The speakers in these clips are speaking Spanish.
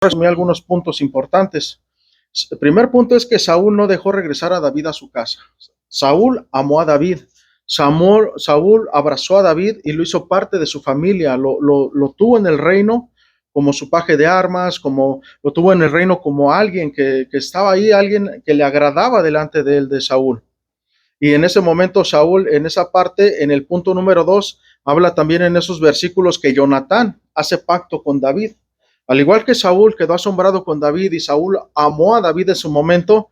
resumí algunos puntos importantes. El primer punto es que Saúl no dejó regresar a David a su casa. Saúl amó a David. Saúl abrazó a David y lo hizo parte de su familia. Lo tuvo en el reino como su paje de armas, como lo tuvo en el reino como alguien que estaba ahí, alguien que le agradaba delante de él, de Saúl. Y en ese momento Saúl, en esa parte, en el punto número 2, habla también en esos versículos que Jonatán hace pacto con David. Al igual que Saúl quedó asombrado con David y Saúl amó a David en su momento,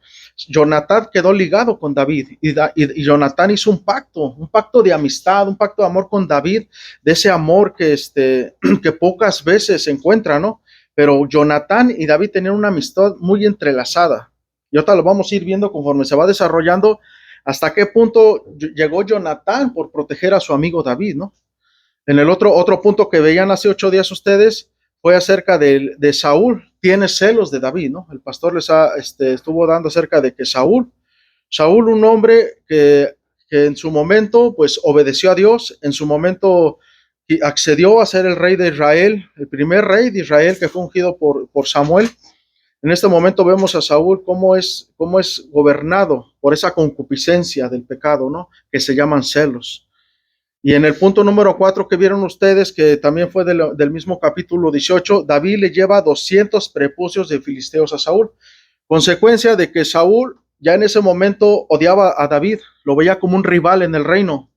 Jonatán quedó ligado con David y Jonatán hizo un pacto de amistad, un pacto de amor con David, de ese amor que pocas veces se encuentra, ¿no? Pero Jonatán y David tenían una amistad muy entrelazada. Y ahorita lo vamos a ir viendo conforme se va desarrollando hasta qué punto llegó Jonatán por proteger a su amigo David, ¿no? En el otro punto que veían hace 8 días ustedes fue acerca de Saúl. Tiene celos de David, ¿no? El pastor les estuvo dando acerca de que Saúl, un hombre que en su momento pues obedeció a Dios, en su momento accedió a ser el rey de Israel, el primer rey de Israel que fue ungido por Samuel. En este momento vemos a Saúl cómo es gobernado por esa concupiscencia del pecado, ¿no? Que se llaman celos. Y en el punto número 4 que vieron ustedes, que también fue del mismo capítulo 18, David le lleva 200 prepucios de filisteos a Saúl. Consecuencia de que Saúl ya en ese momento odiaba a David, lo veía como un rival en el reino.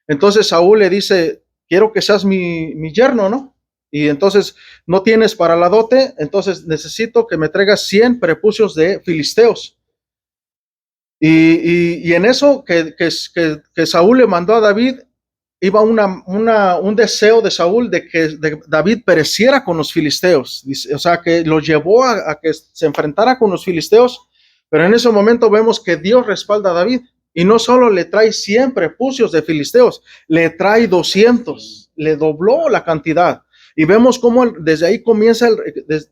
Entonces Saúl le dice, quiero que seas mi yerno, ¿no? Y entonces no tienes para la dote, entonces necesito que me traigas 100 prepucios de filisteos. Y en eso que Saúl le mandó a David, iba un deseo de Saúl de que David pereciera con los filisteos, o sea, que lo llevó a que se enfrentara con los filisteos, pero en ese momento vemos que Dios respalda a David, y no solo le trae 100 prepucios de filisteos, le trae 200, le dobló la cantidad, y vemos cómo desde ahí comienza,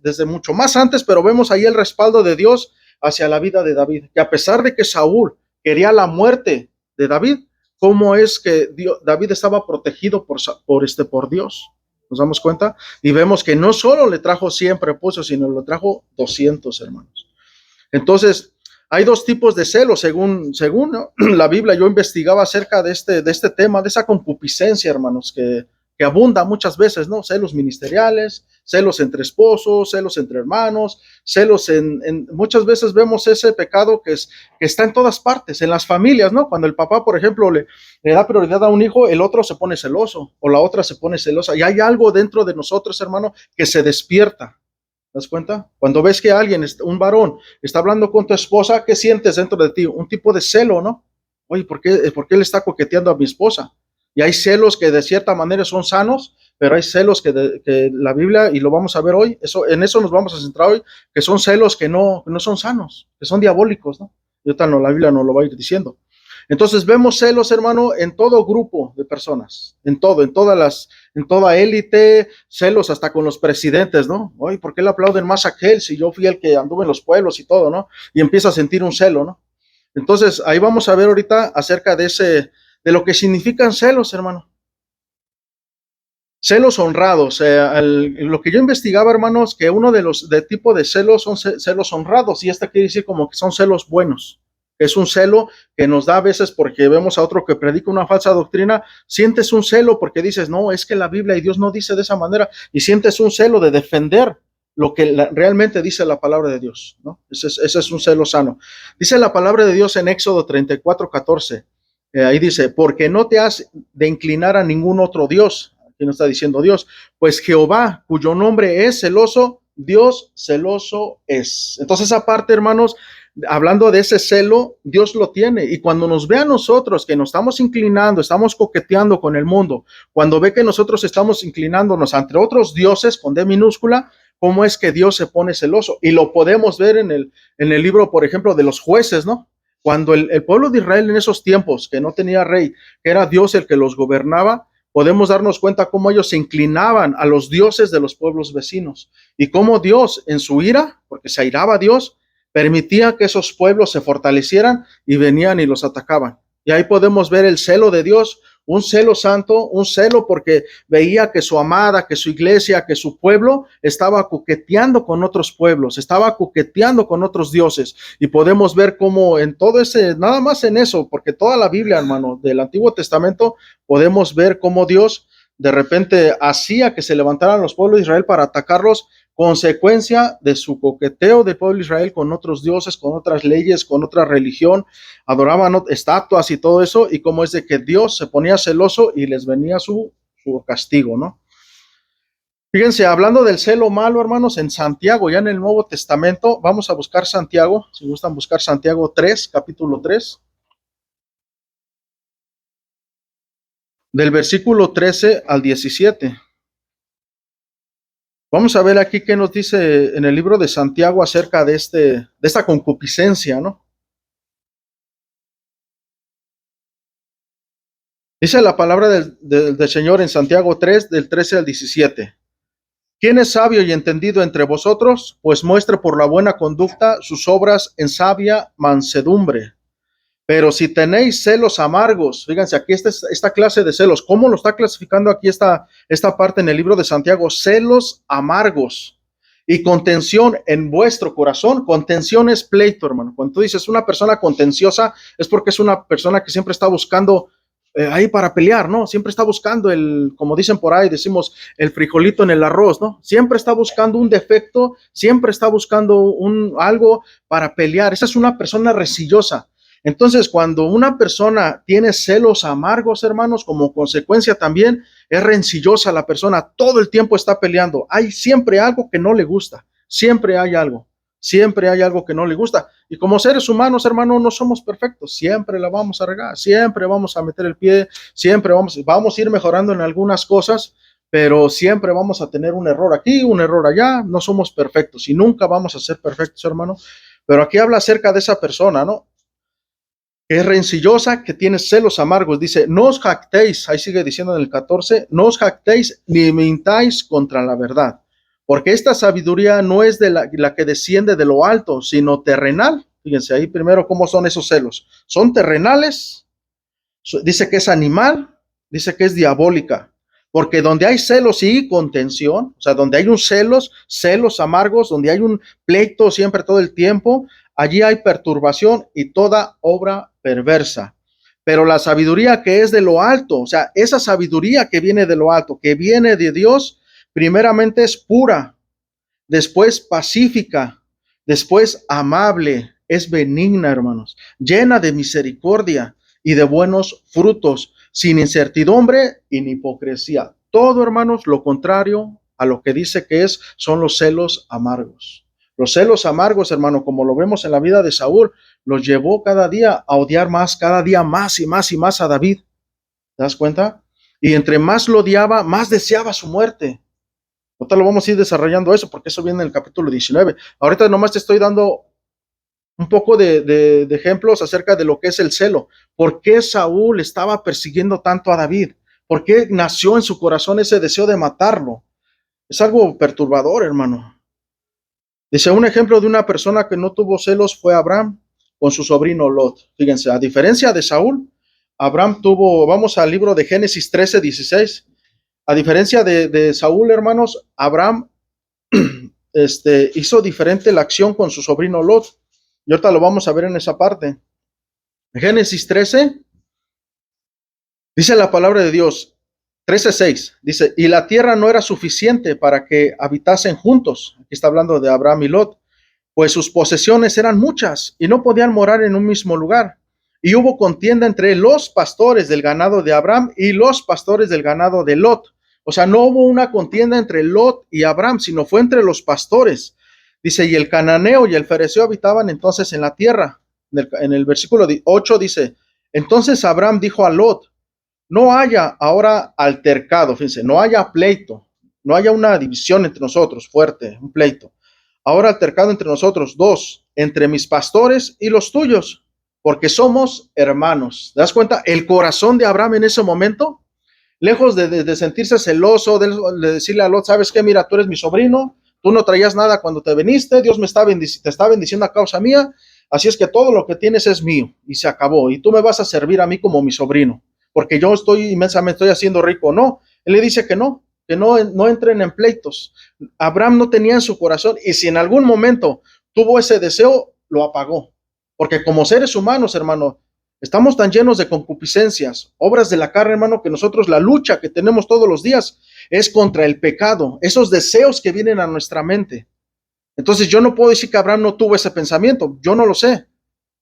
desde mucho más antes, pero vemos ahí el respaldo de Dios hacia la vida de David, que a pesar de que Saúl quería la muerte de David, cómo es que David estaba protegido por Dios. ¿Nos damos cuenta? Y vemos que no solo le trajo 100 prepucios, sino le trajo 200, hermanos. Entonces, hay dos tipos de celos, según ¿no? La Biblia. Yo investigaba acerca de este tema, de esa concupiscencia, hermanos, que abunda muchas veces, ¿no? Celos ministeriales, celos entre esposos, celos entre hermanos, celos muchas veces vemos ese pecado que está en todas partes, en las familias, ¿no? Cuando el papá, por ejemplo, le da prioridad a un hijo, el otro se pone celoso, o la otra se pone celosa, y hay algo dentro de nosotros, hermano, que se despierta. ¿Te das cuenta? Cuando ves que alguien, un varón, está hablando con tu esposa, ¿qué sientes dentro de ti? Un tipo de celo, ¿no? Oye, ¿por qué él está coqueteando a mi esposa? Y hay celos que de cierta manera son sanos, pero hay celos que la Biblia, y lo vamos a ver hoy, en eso nos vamos a centrar hoy, que son celos que no son sanos, que son diabólicos, ¿no? Y ahorita la Biblia nos lo va a ir diciendo. Entonces vemos celos, hermano, en todo grupo de personas, en toda élite, celos hasta con los presidentes, ¿no? Oye, ¿por qué le aplauden más a aquel si yo fui el que anduve en los pueblos y todo, ¿no? Y empieza a sentir un celo, ¿no? Entonces ahí vamos a ver ahorita acerca de lo que significan celos, hermano. Celos honrados. Lo que yo investigaba, hermanos, que uno de tipo de celos son celos honrados, y esta quiere decir como que son celos buenos. Es un celo que nos da a veces porque vemos a otro que predica una falsa doctrina, sientes un celo porque dices, no, es que la Biblia y Dios no dice de esa manera, y sientes un celo de defender lo que realmente dice la palabra de Dios, ¿no? Ese es un celo sano. Dice la palabra de Dios en Éxodo 34:14, ahí dice, porque no te has de inclinar a ningún otro Dios. Aquí no está diciendo Dios, pues Jehová, cuyo nombre es celoso, Dios celoso es. Entonces, esa parte, hermanos, hablando de ese celo, Dios lo tiene. Y cuando nos ve a nosotros que nos estamos inclinando, estamos coqueteando con el mundo, cuando ve que nosotros estamos inclinándonos ante otros dioses con D minúscula, ¿cómo es que Dios se pone celoso? Y lo podemos ver en el libro, por ejemplo, de los jueces, ¿no? Cuando el pueblo de Israel en esos tiempos, que no tenía rey, que era Dios el que los gobernaba, podemos darnos cuenta cómo ellos se inclinaban a los dioses de los pueblos vecinos, y cómo Dios en su ira, porque se airaba Dios, permitía que esos pueblos se fortalecieran y venían y los atacaban. Y ahí podemos ver el celo de Dios, un celo santo, un celo porque veía que su amada, que su iglesia, que su pueblo estaba coqueteando con otros pueblos, estaba coqueteando con otros dioses. Y podemos ver cómo en todo ese, nada más en eso, porque toda la Biblia, hermano, del Antiguo Testamento, podemos ver cómo Dios de repente hacía que se levantaran los pueblos de Israel para atacarlos, consecuencia de su coqueteo del pueblo de Israel con otros dioses, con otras leyes, con otra religión, adoraban estatuas y todo eso, y como es de que Dios se ponía celoso y les venía su castigo, ¿no? Fíjense, hablando del celo malo, hermanos, en Santiago, ya en el Nuevo Testamento, vamos a buscar Santiago, si gustan buscar Santiago 3, capítulo 3, del versículo 13 al 17. Vamos a ver aquí qué nos dice en el libro de Santiago acerca de esta concupiscencia, ¿no? Dice la palabra del Señor en Santiago 3, del 13 al 17. ¿Quién es sabio y entendido entre vosotros? Pues muestre por la buena conducta sus obras en sabia mansedumbre. Pero si tenéis celos amargos, fíjense, aquí esta clase de celos, ¿cómo lo está clasificando aquí esta parte en el libro de Santiago? Celos amargos y contención en vuestro corazón. Contención es pleito, hermano. Cuando tú dices una persona contenciosa, es porque es una persona que siempre está buscando ahí para pelear, ¿no? Siempre está buscando como dicen por ahí, decimos, el frijolito en el arroz, ¿no? Siempre está buscando un defecto, siempre está buscando algo para pelear. Esa es una persona rencillosa. Entonces, cuando una persona tiene celos amargos, hermanos, como consecuencia también es rencillosa la persona, todo el tiempo está peleando. Hay siempre algo que no le gusta, siempre hay algo que no le gusta. Y como seres humanos, hermanos, no somos perfectos, siempre la vamos a regar, siempre vamos a meter el pie, siempre vamos a ir mejorando en algunas cosas, pero siempre vamos a tener un error aquí, un error allá, no somos perfectos y nunca vamos a ser perfectos, hermano. Pero aquí habla acerca de esa persona, ¿no? Que es rencillosa, que tiene celos amargos. Dice, no os jactéis, ahí sigue diciendo en el 14, no os jactéis ni mintáis contra la verdad, porque esta sabiduría no es de la que desciende de lo alto, sino terrenal. Fíjense ahí primero cómo son esos celos. Son terrenales, dice que es animal, dice que es diabólica. Porque donde hay celos y contención, o sea, donde hay un celos amargos, donde hay un pleito siempre todo el tiempo, allí hay perturbación y toda obra perversa. Pero la sabiduría que es de lo alto, o sea, esa sabiduría que viene de lo alto, que viene de Dios, primeramente es pura, después pacífica, después amable, es benigna, hermanos, llena de misericordia y de buenos frutos, sin incertidumbre y ni hipocresía. Todo, hermanos, lo contrario a lo que dice que son los celos amargos. Los celos amargos, hermano, como lo vemos en la vida de Saúl, los llevó cada día a odiar más, cada día más y más y más a David. ¿Te das cuenta? Y entre más lo odiaba, más deseaba su muerte. Ahorita lo vamos a ir desarrollando eso, porque eso viene en el capítulo 19. Ahorita nomás te estoy dando un poco de ejemplos acerca de lo que es el celo. ¿Por qué Saúl estaba persiguiendo tanto a David? ¿Por qué nació en su corazón ese deseo de matarlo? Es algo perturbador, hermano. Dice, un ejemplo de una persona que no tuvo celos fue Abraham con su sobrino Lot. Fíjense, a diferencia de Saúl, Abraham tuvo, vamos al libro de Génesis 13:16. A diferencia de Saúl, hermanos, Abraham hizo diferente la acción con su sobrino Lot. Y ahorita lo vamos a ver en esa parte. Génesis 13, dice la palabra de Dios, 13:6, dice, y la tierra no era suficiente para que habitasen juntos. Aquí está hablando de Abraham y Lot, pues sus posesiones eran muchas y no podían morar en un mismo lugar. Y hubo contienda entre los pastores del ganado de Abraham y los pastores del ganado de Lot. O sea, no hubo una contienda entre Lot y Abraham, sino fue entre los pastores. Dice, y el cananeo y el fereceo habitaban entonces en la tierra. En el versículo 8 dice, entonces Abraham dijo a Lot, no haya ahora altercado, fíjense, no haya pleito, no haya una división entre nosotros fuerte, un pleito. Ahora altercado entre nosotros dos, entre mis pastores y los tuyos, porque somos hermanos. ¿Te das cuenta? El corazón de Abraham en ese momento, lejos de sentirse celoso, de decirle a Lot, ¿sabes qué? Mira, tú eres mi sobrino, tú no traías nada cuando te viniste, Dios te está bendiciendo a causa mía, así es que todo lo que tienes es mío y se acabó, y tú me vas a servir a mí como mi sobrino. porque yo estoy inmensamente, estoy haciendo rico. No, él le dice que no entren en pleitos. Abraham no tenía en su corazón, y si en algún momento tuvo ese deseo, lo apagó. Porque como seres humanos, hermano, estamos tan llenos de concupiscencias, obras de la carne, hermano, que nosotros la lucha que tenemos todos los días es contra el pecado, esos deseos que vienen a nuestra mente. Entonces yo no puedo decir que Abraham no tuvo ese pensamiento, yo no lo sé,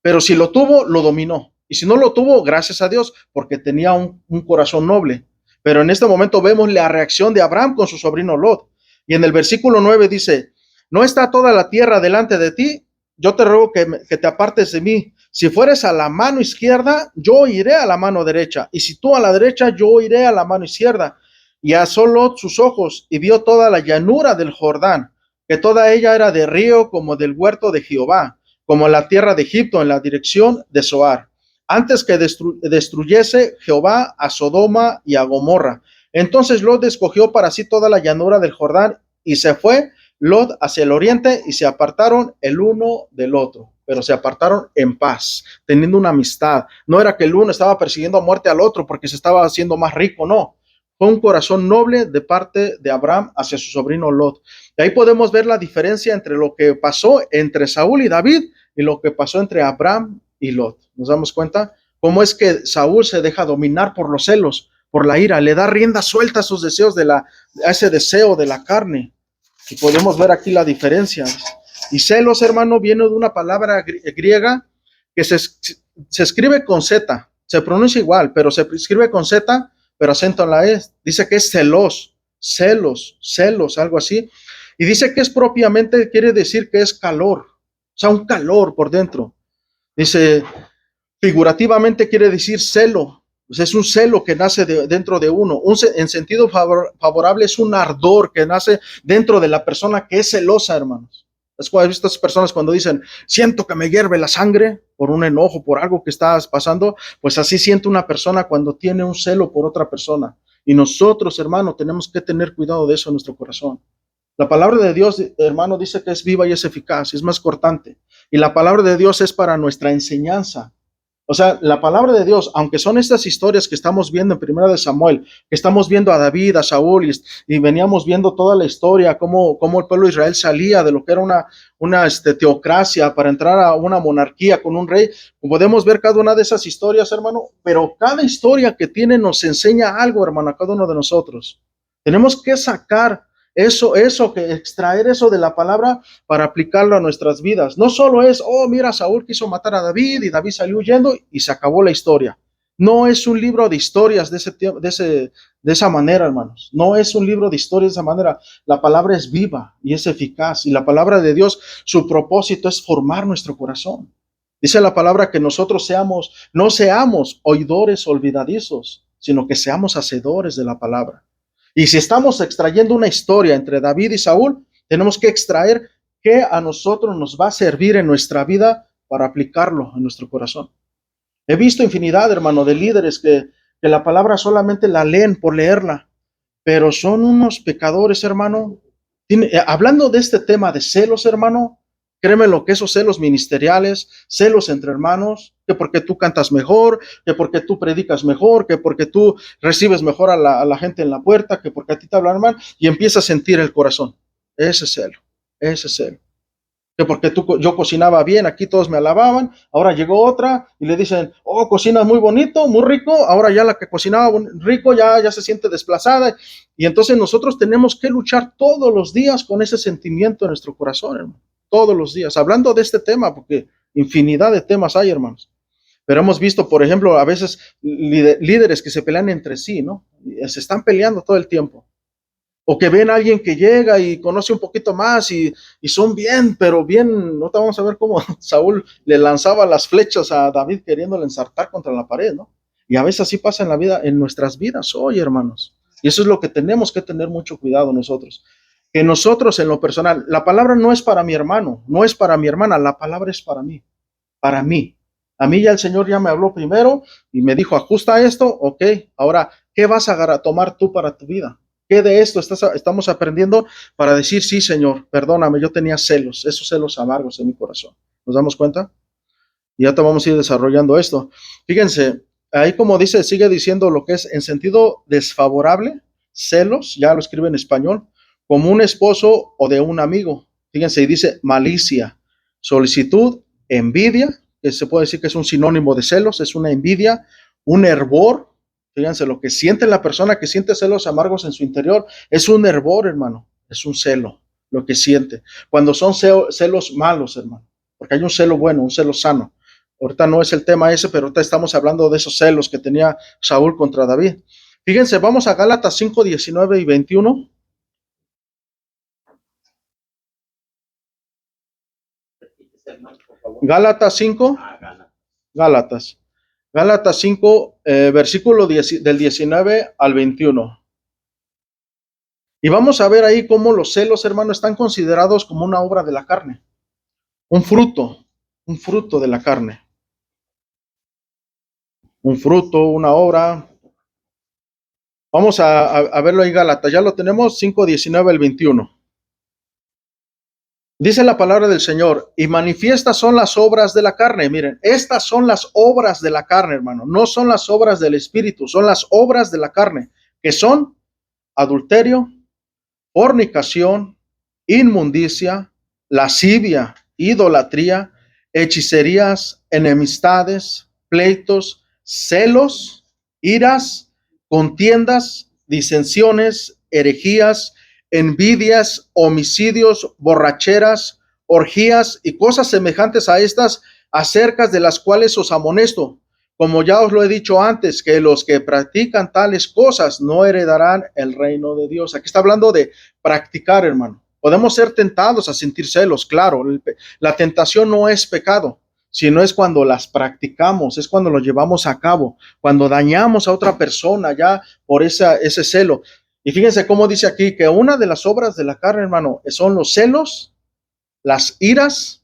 pero si lo tuvo, lo dominó. Y si no lo tuvo, gracias a Dios, porque tenía un corazón noble. Pero en este momento vemos la reacción de Abraham con su sobrino Lot. Y en el versículo 9 dice, ¿no está toda la tierra delante de ti? Yo te ruego que te apartes de mí. Si fueres a la mano izquierda, yo iré a la mano derecha. Y si tú a la derecha, yo iré a la mano izquierda. Y alzó Lot sus ojos y vio toda la llanura del Jordán, que toda ella era de río como del huerto de Jehová, como la tierra de Egipto en la dirección de Zoar, antes que destruyese Jehová a Sodoma y a Gomorra. Entonces Lot escogió para sí toda la llanura del Jordán y se fue Lot hacia el oriente y se apartaron el uno del otro, pero se apartaron en paz, teniendo una amistad. No era que el uno estaba persiguiendo a muerte al otro porque se estaba haciendo más rico, no. Fue un corazón noble de parte de Abraham hacia su sobrino Lot. Y ahí podemos ver la diferencia entre lo que pasó entre Saúl y David y lo que pasó entre Abraham y Lot. ¿Nos damos cuenta? Cómo es que Saúl se deja dominar por los celos, por la ira, le da rienda suelta a sus deseos, a ese deseo de la carne. Y podemos ver aquí la diferencia. Y celos, hermano, viene de una palabra griega que se escribe con Z, se pronuncia igual, pero se escribe con Z, pero acento en la E. Dice que es celos, algo así. Y dice que es propiamente, quiere decir que es calor, o sea, un calor por dentro. Dice, figurativamente quiere decir celo, pues es un celo que nace dentro de uno. En sentido favorable es un ardor que nace dentro de la persona que es celosa, hermanos. Es cuando he visto a estas personas cuando dicen, siento que me hierve la sangre por un enojo, por algo que estás pasando, pues así siente una persona cuando tiene un celo por otra persona. Y nosotros, hermano, tenemos que tener cuidado de eso en nuestro corazón. La palabra de Dios, hermano, dice que es viva y es eficaz, es más cortante. Y la palabra de Dios es para nuestra enseñanza. O sea, la palabra de Dios, aunque son estas historias que estamos viendo en Primera de Samuel, que estamos viendo a David, a Saúl, y veníamos viendo toda la historia, cómo el pueblo de Israel salía de lo que era una teocracia para entrar a una monarquía con un rey. Podemos ver cada una de esas historias, hermano, pero cada historia que tiene nos enseña algo, hermano, a cada uno de nosotros. Tenemos que sacar extraer eso de la palabra para aplicarlo a nuestras vidas. No solo es, oh, mira, Saúl quiso matar a David y David salió huyendo y se acabó la historia. No es un libro de historias de esa manera, hermanos. No es un libro de historias de esa manera. La palabra es viva y es eficaz. Y la palabra de Dios, su propósito es formar nuestro corazón. Dice la palabra que nosotros no seamos oidores olvidadizos, sino que seamos hacedores de la palabra. Y si estamos extrayendo una historia entre David y Saúl, tenemos que extraer qué a nosotros nos va a servir en nuestra vida para aplicarlo en nuestro corazón. He visto infinidad, hermano, de líderes que la palabra solamente la leen por leerla, pero son unos pecadores, hermano. Hablando de este tema de celos, hermano, créeme lo que esos celos ministeriales, celos entre hermanos, que porque tú cantas mejor, que porque tú predicas mejor, que porque tú recibes mejor a la gente en la puerta, que porque a ti te hablan mal, y empieza a sentir el corazón. Ese celo. Que porque yo cocinaba bien, aquí todos me alababan, ahora llegó otra y le dicen, oh, cocinas muy bonito, muy rico, ahora ya la que cocinaba rico ya se siente desplazada. Y entonces nosotros tenemos que luchar todos los días con ese sentimiento en nuestro corazón, hermano. Todos los días, hablando de este tema, porque infinidad de temas hay, hermanos. Pero hemos visto, por ejemplo, a veces líderes que se pelean entre sí, ¿no? Se están peleando todo el tiempo. O que ven a alguien que llega y conoce un poquito más y son bien, pero bien, no te vamos a ver cómo Saúl le lanzaba las flechas a David queriéndole ensartar contra la pared, ¿no? Y a veces así pasa en la vida, en nuestras vidas hoy, hermanos. Y eso es lo que tenemos que tener mucho cuidado nosotros. Que nosotros en lo personal, la palabra no es para mi hermano, no es para mi hermana, la palabra es para mí, para mí. A mí ya el Señor ya me habló primero y me dijo, ajusta esto, ok, ahora, ¿qué vas a tomar tú para tu vida? ¿Qué de esto estamos aprendiendo para decir, sí, Señor, perdóname, yo tenía celos, esos celos amargos en mi corazón? ¿Nos damos cuenta? Y ya te vamos a ir desarrollando esto. Fíjense, ahí como dice, sigue diciendo lo que es en sentido desfavorable, celos, ya lo escribe en español, como un esposo o de un amigo. Fíjense, y dice malicia, solicitud, envidia, que se puede decir que es un sinónimo de celos, es una envidia, un hervor. Fíjense, lo que siente la persona que siente celos amargos en su interior es un hervor, hermano, es un celo, lo que siente. Cuando son celos malos, hermano, porque hay un celo bueno, un celo sano. Ahorita no es el tema ese, pero ahorita estamos hablando de esos celos que tenía Saúl contra David. Fíjense, vamos a Gálatas 5, 19 y 21. Gálatas 5, Gálatas. Gálatas 5, versículo 10, del 19 al 21. Y vamos a ver ahí cómo los celos, hermano, están considerados como una obra de la carne. Un fruto de la carne. Un fruto, una obra. Vamos a verlo ahí, Gálatas. Ya lo tenemos, 5, 19 al 21. Dice la palabra del Señor, y manifiestas son las obras de la carne. Miren, estas son las obras de la carne, hermano. No son las obras del Espíritu, son las obras de la carne, que son adulterio, fornicación, inmundicia, lascivia, idolatría, hechicerías, enemistades, pleitos, celos, iras, contiendas, disensiones, herejías, envidias, homicidios, borracheras, orgías y cosas semejantes a estas, acerca de las cuales os amonesto, como ya os lo he dicho antes, que los que practican tales cosas no heredarán el reino de Dios. Aquí está hablando de practicar, hermano. Podemos ser tentados a sentir celos, claro. La tentación no es pecado, sino es cuando las practicamos, es cuando lo llevamos a cabo, cuando dañamos a otra persona ya por ese celo. Y fíjense cómo dice aquí que una de las obras de la carne, hermano, son los celos, las iras,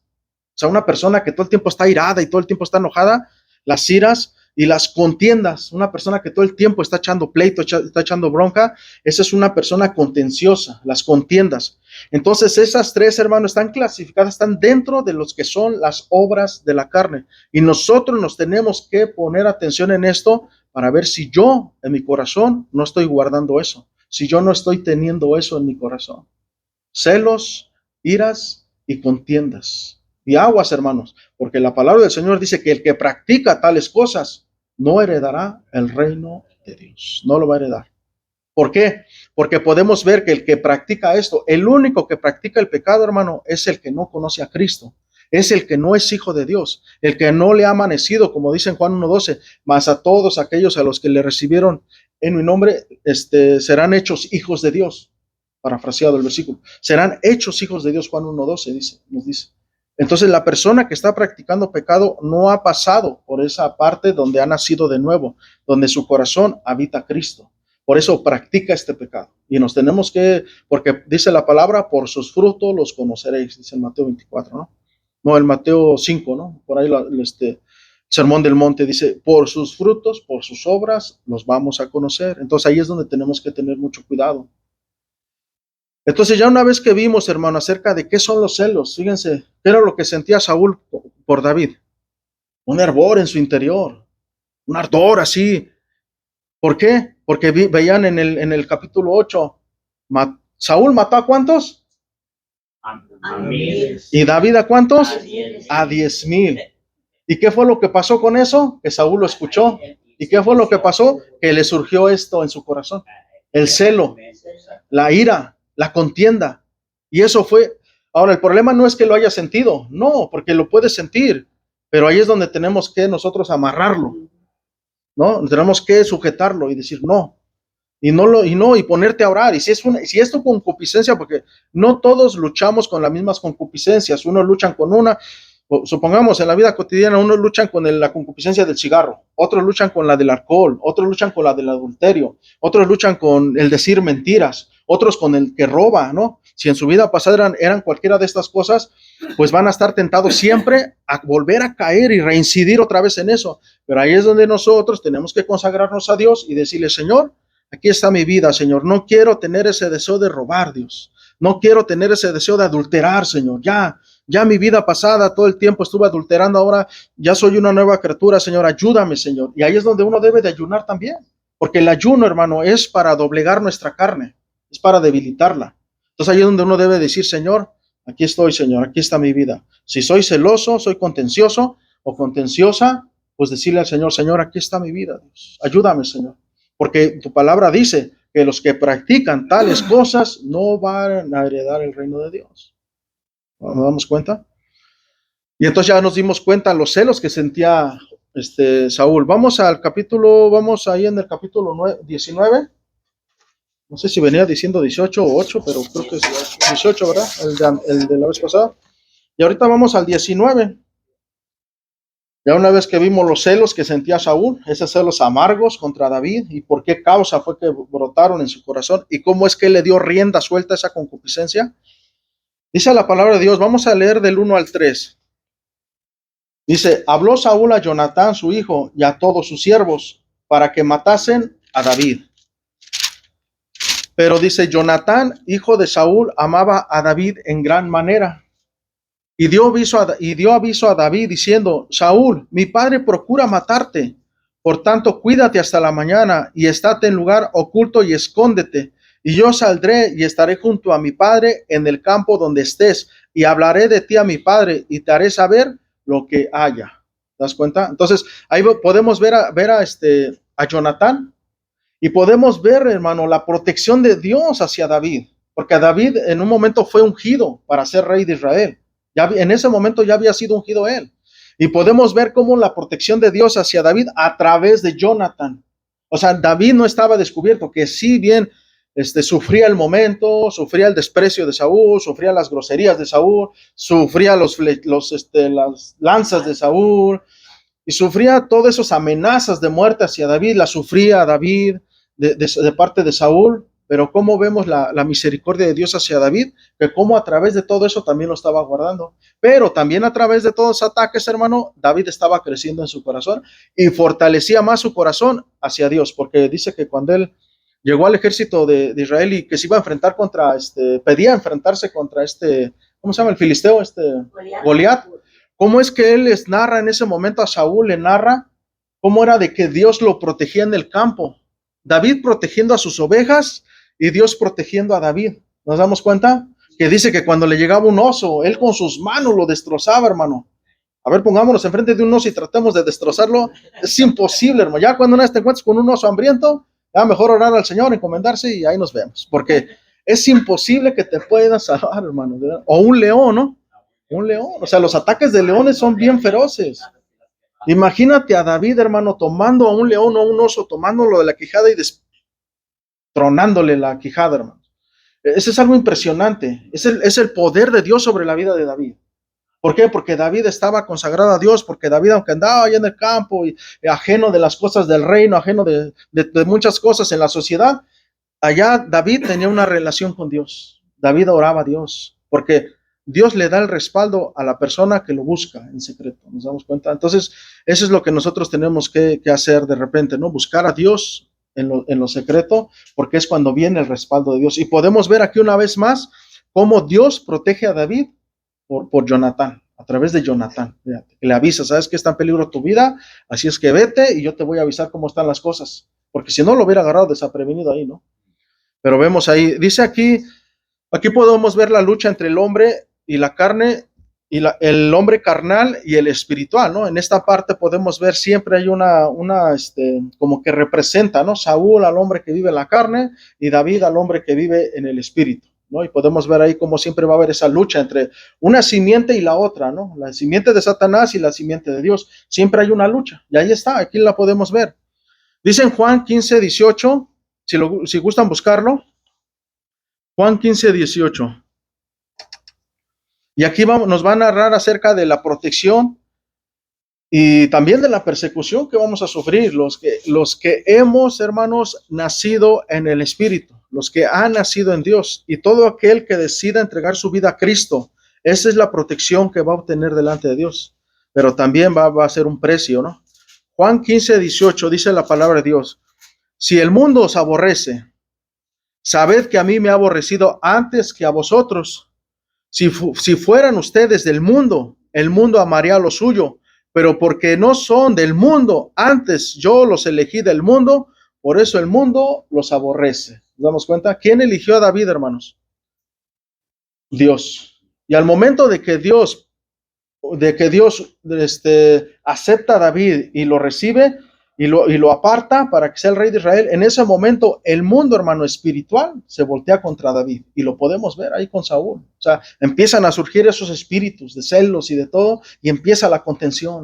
o sea, una persona que todo el tiempo está irada y todo el tiempo está enojada, las iras y las contiendas, una persona que todo el tiempo está echando pleito, está echando bronca, esa es una persona contenciosa, las contiendas. Entonces esas tres, hermanos, están clasificadas, están dentro de los que son las obras de la carne. Y nosotros nos tenemos que poner atención en esto para ver si yo en mi corazón no estoy guardando eso, si yo no estoy teniendo eso en mi corazón. Celos, iras y contiendas. Y aguas, hermanos, porque la palabra del Señor dice que el que practica tales cosas no heredará el reino de Dios. No lo va a heredar. ¿Por qué? Porque podemos ver que el que practica esto, el único que practica el pecado, hermano, es el que no conoce a Cristo. Es el que no es hijo de Dios, el que no le ha amanecido, como dice en Juan 1:12, mas a todos aquellos a los que le recibieron en mi nombre, serán hechos hijos de Dios. Parafraseado el versículo. Serán hechos hijos de Dios, Juan 1:12 nos dice. Entonces la persona que está practicando pecado no ha pasado por esa parte donde ha nacido de nuevo, donde su corazón habita Cristo. Por eso practica este pecado. Y nos tenemos que, porque dice la palabra, por sus frutos los conoceréis, dice el Mateo 24, ¿no? No, el Mateo 5, ¿no? Por ahí Sermón del Monte dice, por sus frutos, por sus obras, los vamos a conocer. Entonces ahí es donde tenemos que tener mucho cuidado. Entonces ya una vez que vimos, hermano, acerca de qué son los celos, fíjense, ¿qué era lo que sentía Saúl por David? Un hervor en su interior, un ardor así. ¿Por qué? Porque veían en el capítulo 8, Saúl mató ¿a cuántos? A miles. ¿Y David a cuántos? A 10,000. ¿Y qué fue lo que pasó con eso? Que Saúl lo escuchó. ¿Y qué fue lo que pasó? Que le surgió esto en su corazón. El celo, la ira, la contienda. Y eso fue. Ahora, el problema no es que lo haya sentido, no, porque lo puede sentir, pero ahí es donde tenemos que nosotros amarrarlo, ¿no? Tenemos que sujetarlo y decir no. Y ponerte a orar. Y si es tu concupiscencia, porque no todos luchamos con las mismas concupiscencias, unos luchan con una. Supongamos en la vida cotidiana, unos luchan con la concupiscencia del cigarro, otros luchan con la del alcohol, otros luchan con la del adulterio, otros luchan con el decir mentiras, otros con el que roba, ¿no? Si en su vida pasada eran cualquiera de estas cosas, pues van a estar tentados siempre a volver a caer y reincidir otra vez en eso. Pero ahí es donde nosotros tenemos que consagrarnos a Dios y decirle, Señor, aquí está mi vida, Señor. No quiero tener ese deseo de robar, Dios. No quiero tener ese deseo de adulterar, Señor. Ya Ya mi vida pasada, todo el tiempo estuve adulterando, ahora ya soy una nueva criatura, Señor, ayúdame, Señor. Y ahí es donde uno debe de ayunar también, porque el ayuno, hermano, es para doblegar nuestra carne, es para debilitarla. Entonces ahí es donde uno debe decir, Señor, aquí estoy, Señor, aquí está mi vida. Si soy celoso, soy contencioso o contenciosa, pues decirle al Señor, Señor, aquí está mi vida, Dios. Ayúdame, Señor. Porque tu palabra dice que los que practican tales cosas no van a heredar el reino de Dios. ¿Nos damos cuenta? Y entonces ya nos dimos cuenta los celos que sentía Saúl. Vamos al capítulo, vamos ahí en el capítulo 19. No sé si venía diciendo 18 o 8, pero creo que es 18, ¿verdad? El de la vez pasada. Y ahorita vamos al 19. Ya una vez que vimos los celos que sentía Saúl, esos celos amargos contra David, y por qué causa fue que brotaron en su corazón, y cómo es que le dio rienda suelta a esa concupiscencia. Dice la palabra de Dios, vamos a leer del 1 al 3. Dice, habló Saúl a Jonatán, su hijo, y a todos sus siervos, para que matasen a David. Pero dice, Jonatán, hijo de Saúl, amaba a David en gran manera. Y dio aviso a David diciendo, Saúl, mi padre procura matarte. Por tanto, cuídate hasta la mañana y estate en lugar oculto y escóndete. Y yo saldré y estaré junto a mi padre en el campo donde estés y hablaré de ti a mi padre y te haré saber lo que haya. ¿Te das cuenta? Entonces, ahí podemos ver a Jonatán y podemos ver, hermano, la protección de Dios hacia David. Porque David en un momento fue ungido para ser rey de Israel. Ya en ese momento ya había sido ungido él. Y podemos ver cómo la protección de Dios hacia David a través de Jonatán. O sea, David no estaba descubierto, que si bien sufría el momento, sufría el desprecio de Saúl, sufría las groserías de Saúl, sufría las lanzas de Saúl, y sufría todas esas amenazas de muerte hacia David, la sufría David de parte de Saúl. Pero cómo vemos la misericordia de Dios hacia David, que cómo a través de todo eso también lo estaba guardando. Pero también a través de todos los ataques, hermano, David estaba creciendo en su corazón y fortalecía más su corazón hacia Dios, porque dice que cuando él llegó al ejército de Israel y que se iba a enfrentar contra, pedía enfrentarse contra ¿cómo se llama? El filisteo, Goliat. ¿Cómo es que él les narra en ese momento a Saúl, le narra cómo era de que Dios lo protegía en el campo? David protegiendo a sus ovejas y Dios protegiendo a David. ¿Nos damos cuenta? Que dice que cuando le llegaba un oso, él con sus manos lo destrozaba, hermano. A ver, pongámonos enfrente de un oso y tratemos de destrozarlo. Es imposible, hermano. Ya cuando una vez te encuentres con un oso hambriento, ya mejor orar al Señor, encomendarse y ahí nos vemos. Porque es imposible que te puedan salvar, hermano. O un león, ¿no? Un león. O sea, los ataques de leones son bien feroces. Imagínate a David, hermano, tomando a un león o a un oso, tomándolo de la quijada y tronándole la quijada, hermano. Eso es algo impresionante. Es el poder de Dios sobre la vida de David. ¿Por qué? Porque David estaba consagrado a Dios, porque David, aunque andaba allá en el campo y ajeno de las cosas del reino, ajeno de muchas cosas en la sociedad, allá David tenía una relación con Dios. David oraba a Dios, porque Dios le da el respaldo a la persona que lo busca en secreto. ¿Nos damos cuenta? Entonces, eso es lo que nosotros tenemos que hacer de repente, ¿no? Buscar a Dios en lo secreto, porque es cuando viene el respaldo de Dios. Y podemos ver aquí una vez más cómo Dios protege a David por Jonatán, a través de Jonatán. Fíjate, que le avisa, sabes que está en peligro tu vida, así es que vete y yo te voy a avisar cómo están las cosas, porque si no lo hubiera agarrado desprevenido ahí, ¿no? Pero vemos ahí, dice aquí podemos ver la lucha entre el hombre y la carne, y el hombre carnal y el espiritual, ¿no? En esta parte podemos ver siempre hay una como que representa, ¿no? Saúl al hombre que vive en la carne y David al hombre que vive en el espíritu, ¿no? Y podemos ver ahí como siempre va a haber esa lucha entre una simiente y la otra, ¿no? La simiente de Satanás y la simiente de Dios. Siempre hay una lucha, y ahí está, aquí la podemos ver. Dice en Juan 15:18, si gustan buscarlo, Juan 15:18. Y aquí nos va a narrar acerca de la protección y también de la persecución que vamos a sufrir los que hemos, hermanos, nacido en el Espíritu, los que han nacido en Dios, y todo aquel que decida entregar su vida a Cristo. Esa es la protección que va a obtener delante de Dios, pero también va a ser un precio, ¿no? Juan 15:18 dice la palabra de Dios: si el mundo os aborrece, sabed que a mí me ha aborrecido antes que a vosotros. Si fueran ustedes del mundo, el mundo amaría lo suyo, pero porque no son del mundo, antes yo los elegí del mundo, por eso el mundo los aborrece. ¿Nos damos cuenta? ¿Quién eligió a David, hermanos? Dios. Y al momento de que Dios acepta a David y lo recibe y lo aparta para que sea el rey de Israel, en ese momento el mundo, hermano, espiritual se voltea contra David, y lo podemos ver ahí con Saúl. O sea, empiezan a surgir esos espíritus de celos y de todo, y empieza la contención.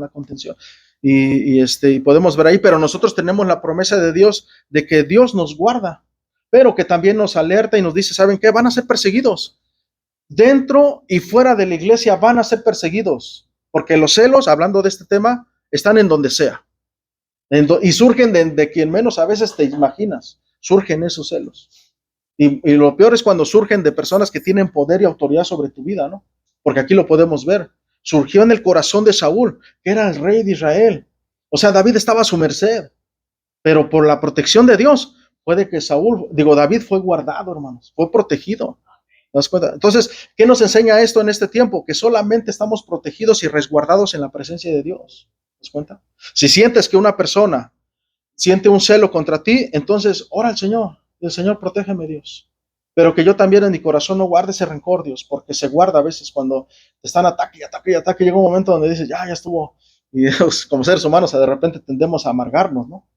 Y podemos ver ahí, pero nosotros tenemos la promesa de Dios de que Dios nos guarda, pero que también nos alerta y nos dice, ¿saben qué? Van a ser perseguidos. Dentro y fuera de la iglesia van a ser perseguidos, porque los celos, hablando de este tema, están en donde sea. Y surgen de quien menos a veces te imaginas, surgen esos celos. Y lo peor es cuando surgen de personas que tienen poder y autoridad sobre tu vida, ¿no? Porque aquí lo podemos ver. Surgió en el corazón de Saúl, que era el rey de Israel. O sea, David estaba a su merced, pero por la protección de Dios, puede que David fue guardado, hermanos, fue protegido. ¿Te das cuenta? Entonces, ¿qué nos enseña esto en este tiempo? Que solamente estamos protegidos y resguardados en la presencia de Dios. ¿Te das cuenta? Si sientes que una persona siente un celo contra ti, entonces ora al Señor. El Señor, protégeme, Dios. Pero que yo también en mi corazón no guarde ese rencor, Dios, porque se guarda a veces cuando te están ataque y ataque y ataque. Llega un momento donde dices, ya estuvo. Y Dios, como seres humanos, de repente tendemos a amargarnos, ¿no?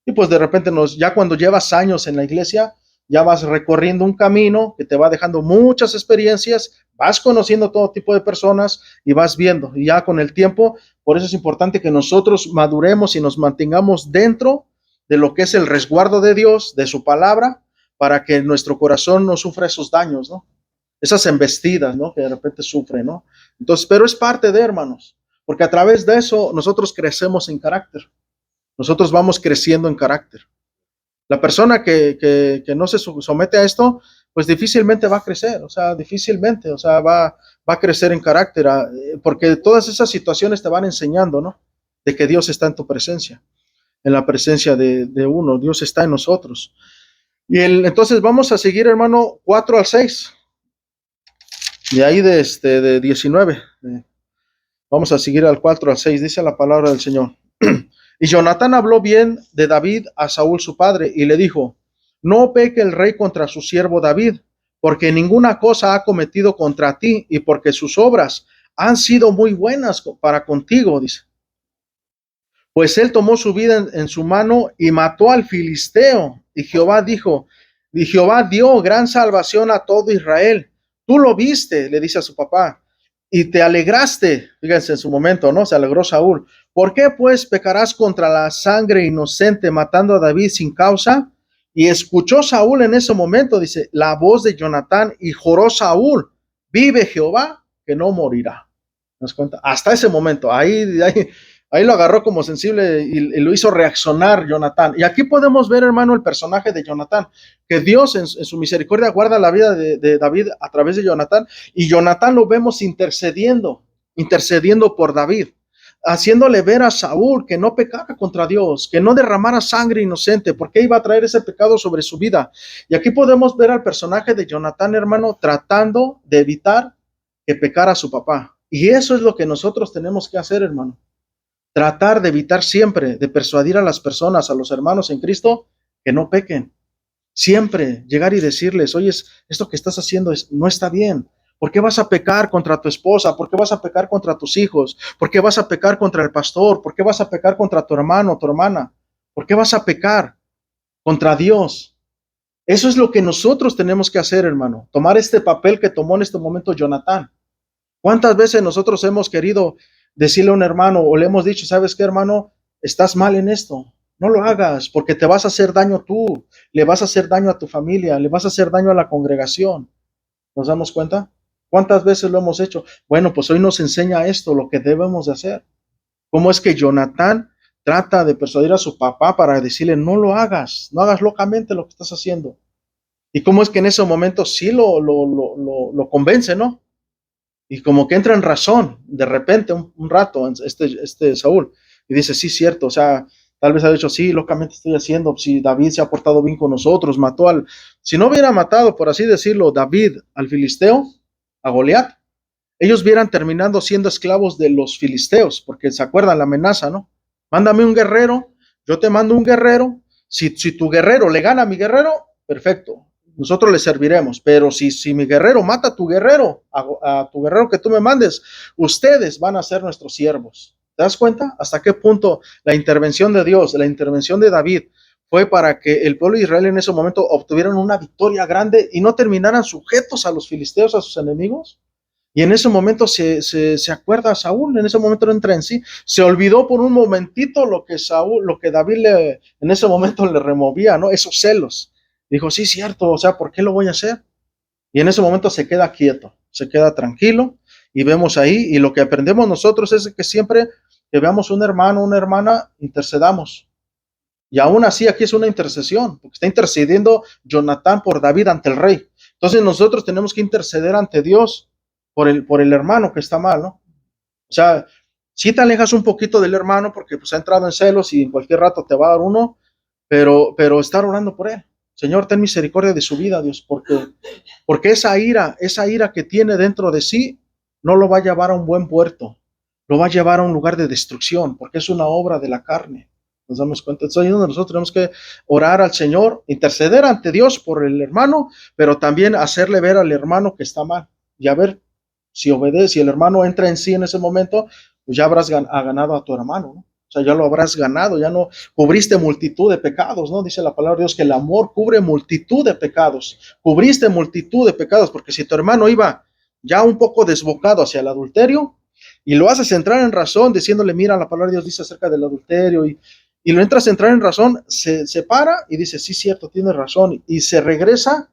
Y pues de repente ya cuando llevas años en la iglesia, ya vas recorriendo un camino que te va dejando muchas experiencias, vas conociendo todo tipo de personas y vas viendo. Y ya con el tiempo, por eso es importante que nosotros maduremos y nos mantengamos dentro de lo que es el resguardo de Dios, de su palabra, para que nuestro corazón no sufra esos daños, ¿no? Esas embestidas, ¿no? Que de repente sufre, ¿no? Entonces, pero es parte de, hermanos, porque a través de eso nosotros crecemos en carácter. Nosotros vamos creciendo en carácter. La persona que no se somete a esto, pues difícilmente va a crecer, o sea, difícilmente, o sea, va a crecer en carácter, porque todas esas situaciones te van enseñando, ¿no? De que Dios está en tu presencia, en la presencia de uno, Dios está en nosotros. Entonces vamos a seguir, hermano, 4 al 6, de ahí de 19, vamos a seguir al 4 al 6, dice la palabra del Señor. Y Jonatán habló bien de David a Saúl su padre, y le dijo, no peque el rey contra su siervo David, porque ninguna cosa ha cometido contra ti, y porque sus obras han sido muy buenas para contigo, dice. Pues él tomó su vida en su mano y mató al filisteo, y Jehová dio gran salvación a todo Israel. Tú lo viste, le dice a su papá, y te alegraste. Fíjense en su momento, ¿no? Se alegró Saúl. ¿Por qué pues pecarás contra la sangre inocente matando a David sin causa? Y escuchó Saúl en ese momento, dice, la voz de Jonatán, y juró Saúl, vive Jehová, que no morirá. ¿Nos cuenta? Hasta ese momento, ahí lo agarró como sensible y lo hizo reaccionar Jonatán. Y aquí podemos ver, hermano, el personaje de Jonatán, que Dios en su misericordia guarda la vida de David a través de Jonatán, y Jonatán lo vemos intercediendo por David, haciéndole ver a Saúl que no pecara contra Dios, que no derramara sangre inocente, porque iba a traer ese pecado sobre su vida. Y aquí podemos ver al personaje de Jonatán, hermano, tratando de evitar que pecara su papá. Y eso es lo que nosotros tenemos que hacer, hermano. Tratar de evitar siempre, de persuadir a las personas, a los hermanos en Cristo, que no pequen. Siempre llegar y decirles, oye, esto que estás haciendo no está bien. ¿Por qué vas a pecar contra tu esposa? ¿Por qué vas a pecar contra tus hijos? ¿Por qué vas a pecar contra el pastor? ¿Por qué vas a pecar contra tu hermano, tu hermana? ¿Por qué vas a pecar contra Dios? Eso es lo que nosotros tenemos que hacer, hermano. Tomar este papel que tomó en este momento Jonatán. ¿Cuántas veces nosotros hemos querido decirle a un hermano o le hemos dicho, ¿sabes qué, hermano? Estás mal en esto. No lo hagas porque te vas a hacer daño tú, le vas a hacer daño a tu familia, le vas a hacer daño a la congregación. ¿Nos damos cuenta? ¿Cuántas veces lo hemos hecho? Bueno, pues hoy nos enseña esto, lo que debemos de hacer. ¿Cómo es que Jonatán trata de persuadir a su papá para decirle, no lo hagas, no hagas locamente lo que estás haciendo? Y cómo es que en ese momento sí lo convence, ¿no? Y como que entra en razón, de repente, un rato, este Saúl, y dice, sí, cierto, o sea, tal vez ha dicho, sí, locamente estoy haciendo, si David se ha portado bien con nosotros, si no hubiera matado, por así decirlo, David al filisteo, a Goliat, ellos vieran terminando siendo esclavos de los filisteos, porque se acuerdan la amenaza, ¿no? Mándame un guerrero, yo te mando un guerrero, si tu guerrero le gana a mi guerrero, perfecto, nosotros le serviremos, pero si mi guerrero mata a tu guerrero, a tu guerrero que tú me mandes, ustedes van a ser nuestros siervos. ¿Te das cuenta? ¿Hasta qué punto la intervención de Dios, la intervención de David, fue para que el pueblo de Israel en ese momento obtuvieran una victoria grande y no terminaran sujetos a los filisteos, a sus enemigos? Y en ese momento se acuerda a Saúl, en ese momento entra en sí, se olvidó por un momentito lo que David en ese momento le removía, ¿no? Esos celos. Dijo, sí, cierto, o sea, ¿por qué lo voy a hacer? Y en ese momento se queda quieto, se queda tranquilo, y vemos ahí, y lo que aprendemos nosotros es que siempre que veamos un hermano, una hermana, intercedamos. Y aún así aquí es una intercesión, porque está intercediendo Jonatán por David ante el rey. Entonces nosotros tenemos que interceder ante Dios por el hermano que está mal, ¿no? O sea, si te alejas un poquito del hermano porque pues ha entrado en celos y en cualquier rato te va a dar uno, pero estar orando por él. Señor, ten misericordia de su vida, Dios, porque esa ira que tiene dentro de sí no lo va a llevar a un buen puerto, lo va a llevar a un lugar de destrucción, porque es una obra de la carne. Nos damos cuenta. Entonces ahí donde nosotros tenemos que orar al Señor, interceder ante Dios por el hermano, pero también hacerle ver al hermano que está mal. Y a ver si obedece, si el hermano entra en sí en ese momento, pues ya habrás ganado a tu hermano, ¿no? O sea, ya lo habrás ganado, ya no cubriste multitud de pecados, ¿no? Dice la palabra de Dios que el amor cubre multitud de pecados. Cubriste multitud de pecados, porque si tu hermano iba ya un poco desbocado hacia el adulterio y lo haces entrar en razón, diciéndole, mira, la palabra de Dios dice acerca del adulterio y lo entras a entrar en razón, se para y dice, sí, cierto, tienes razón, y se regresa.